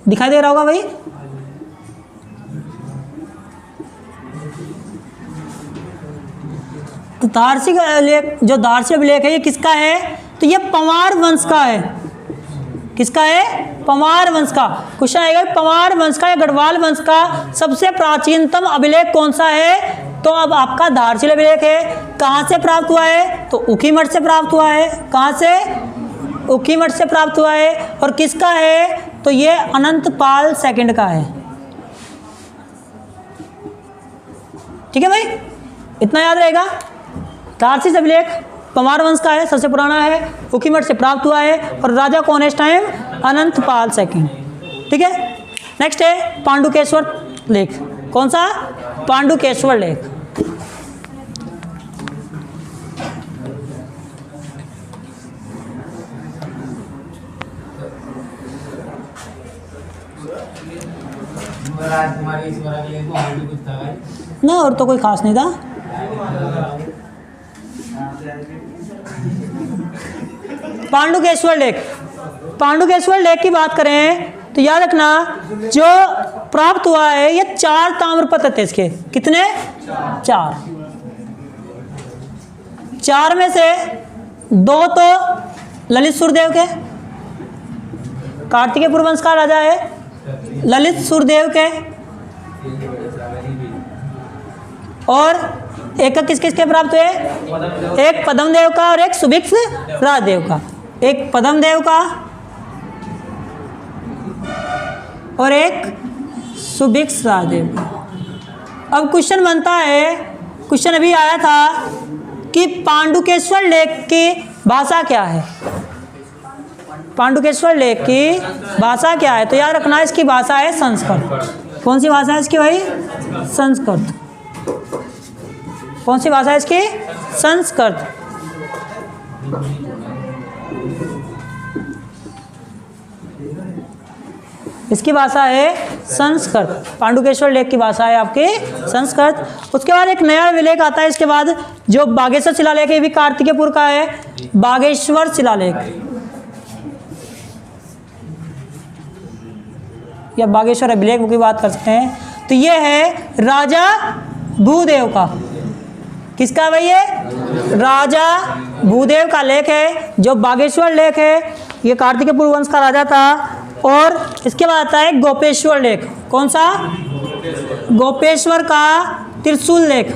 दिखाई दे रहा होगा भाई? तो धारशिल अभिलेख, जो धारशिल अभिलेख है ये किसका है? तो ये पंवार वंश का है। किसका है? पंवार वंश का। क्वेश्चन आएगा पंवार वंश का या गढ़वाल वंश का सबसे प्राचीनतम अभिलेख कौन सा है? तो अब आपका धारशिल अभिलेख है। कहाँ से प्राप्त हुआ है? तो ऊखीमठ से प्राप्त हुआ है। कहाँ से? ऊखीमठ से प्राप्त हुआ है। और किसका है? तो ये अनंतपाल सेकंड का है। ठीक है भाई, इतना याद रहेगा। धारशिल अभिलेख पंवार वंश का है, सबसे पुराना है, ऊखीमठ से प्राप्त हुआ है। और राजा कौन है इस टाइम? अनंतपाल सेकंड। ठीक है। नेक्स्ट है पांडुकेश्वर लेख। कौन सा? पांडुकेश्वर लेख। ना और तो कोई खास नहीं था। पांडुकेश्वर लेख, पांडुकेश्वर लेख की बात करें तो याद रखना जो प्राप्त हुआ है ये 4 ताम्रपत्र थे इसके। कितने? 4। 4 में से 2 तो ललित सुरदेव के, कार्तिकेय वंश का राजा है, ललित सूर्यदेव के, और एकक किस किसके प्राप्त हुए? एक पद्मदेव का और एक सुभिक्ष राजदेव का। एक पद्मदेव का और एक सुभिक्ष राजदेव का। अब क्वेश्चन बनता है, क्वेश्चन अभी आया था कि पांडुकेश्वर लेख की भाषा क्या है? पांडुकेश्वर लेख की भाषा क्या है? तो याद रखना इसकी भाषा है संस्कृत। कौन सी भाषा है इसकी भाई? संस्कृत। कौन सी भाषा है इसकी? संस्कृत। इसकी भाषा है संस्कृत। पांडुकेश्वर लेख की भाषा है आपकी संस्कृत। उसके बाद एक नया विलेख आता है इसके बाद, जो बागेश्वर शिलालेख है, ये भी कार्तिकेयपुर का है, बागेश्वर शिलालेख या बागेश्वर अभिलेख की बात कर सकते हैं। तो ये है राजा भूदेव का। किसका भाई? ये राजा भूदेव का लेख है, जो बागेश्वर लेख है। ये कार्तिकेयपुर वंश का राजा था। और इसके बाद आता है गोपेश्वर लेख। कौन सा? गोपेश्वर का त्रिशूल लेख।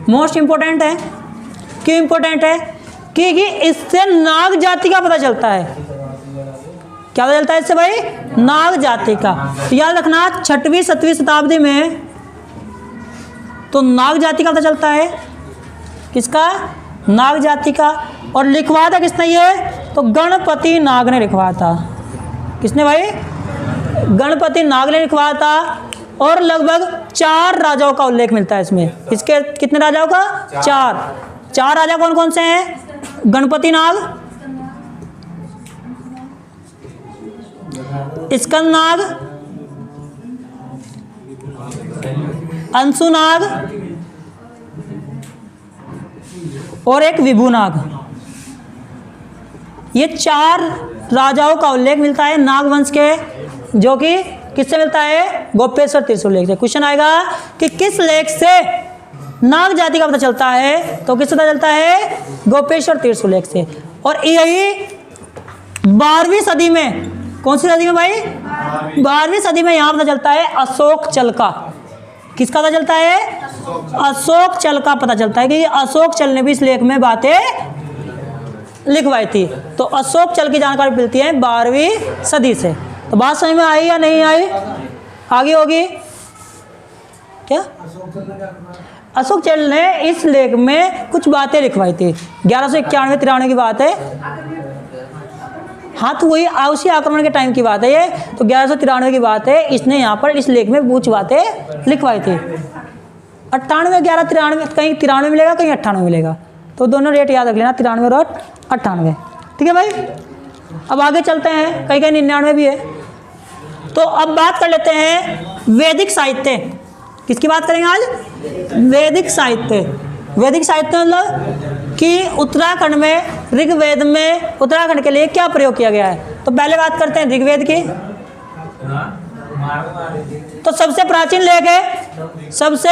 मोस्ट इंपोर्टेंट है। क्यों इंपोर्टेंट है? क्योंकि इससे नाग जाति का पता चलता है। क्या पता चलता है इससे भाई? नाग जाति का। तो याद रखना 6वीं 7वीं शताब्दी में तो नाग जाति का पता चलता है। किसका? नाग जाति का। और लिखवाया था किसने ये? तो गणपति नाग ने लिखवाया था। किसने भाई? गणपति नाग ने लिखवाया था। और लगभग 4 राजाओं का उल्लेख मिलता है इसमें। इसके कितने राजाओं का? 4 राजा कौन कौन से हैं? गणपति नाग, स्कंद नाग, अंशु नाग और एक विभु नाग। ये 4 राजाओं का उल्लेख मिलता है नागवंश के, जो कि किससे मिलता है? गोपेश्वर त्रिशूल लेख से। क्वेश्चन आएगा कि किस लेख से नाग जाति का पता चलता है? तो किससे पता चलता है? गोपेश्वर त्रिशूल लेख से। और यही 12वीं सदी में, कौन सी सदी में भाई? 12वीं सदी में यहाँ पता चलता है अशोक चल का। किसका पता चलता है? अशोक चल का पता चलता है कि अशोक चल ने भी इस लेख में बातें लिखवाई थी। तो अशोक चल की जानकारी मिलती है 12वीं सदी से। तो बात समझ में आई या नहीं आई? आगे होगी क्या? अशोक चल ने इस लेख में कुछ बातें लिखवाई थी। 1191-93 की बात है। हाँ, तो वही उसी आक्रमण के टाइम की बात है ये। तो 1193 की बात है। इसने यहाँ पर इस लेख में कुछ बातें लिखवाई थी। 98, 1193, कहीं 93 मिलेगा, कहीं 98 मिलेगा। तो दोनों रेट याद रख लेना, 93 और 98। ठीक है भाई। अब आगे चलते हैं, कहीं कहीं 99 भी है। तो अब बात कर लेते हैं वैदिक साहित्य। किसकी बात करेंगे आज? वैदिक साहित्य। वैदिक साहित्य मतलब कि उत्तराखंड में ऋग्वेद में उत्तराखंड के लिए क्या प्रयोग किया गया है। तो पहले बात करते हैं ऋग्वेद की। तो सबसे प्राचीन लेख है, सबसे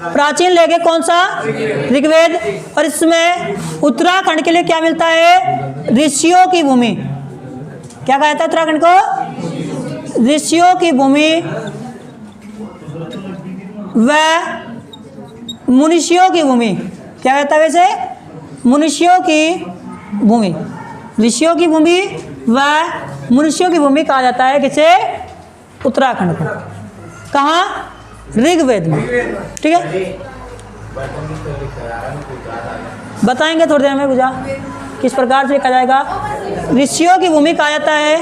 प्राचीन लेख है कौन सा? ऋग्वेद। और इसमें उत्तराखंड के लिए क्या मिलता है? ऋषियों की भूमि। क्या कहा जाता है उत्तराखंड को? ऋषियों की भूमि व मुनिशियों की भूमि। क्या कहता है वैसे? मुनिशियों की भूमि। ऋषियों की भूमि व मुनिशियों की भूमि कहा जाता है किसे? उत्तराखंड को। कहाँ? ऋग्वेद में। ठीक है, बताएंगे थोड़ी देर में बुझा किस प्रकार से कहा जाएगा। ऋषियों की भूमि कहा जाता है।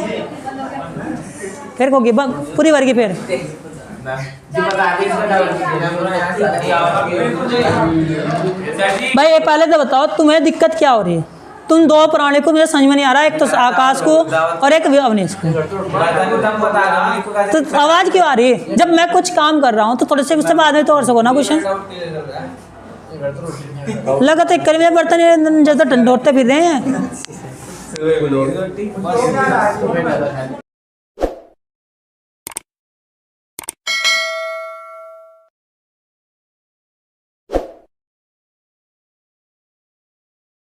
फिर होगी पूरी वर्गी। फिर भाई ये पहले तो बताओ तुम्हें दिक्कत क्या हो रही है? तुम 2 प्राणी को मुझे समझ में नहीं आ रहा, एक तो आकाश को और एक अवनीश को। तो आवाज क्यों आ रही है? जब मैं कुछ काम कर रहा हूँ तो थोड़े से उससे बाद में तो कर सको ना क्वेश्चन। लगा तो एक बर्तन जैसे ढोते फिर रहे हैं।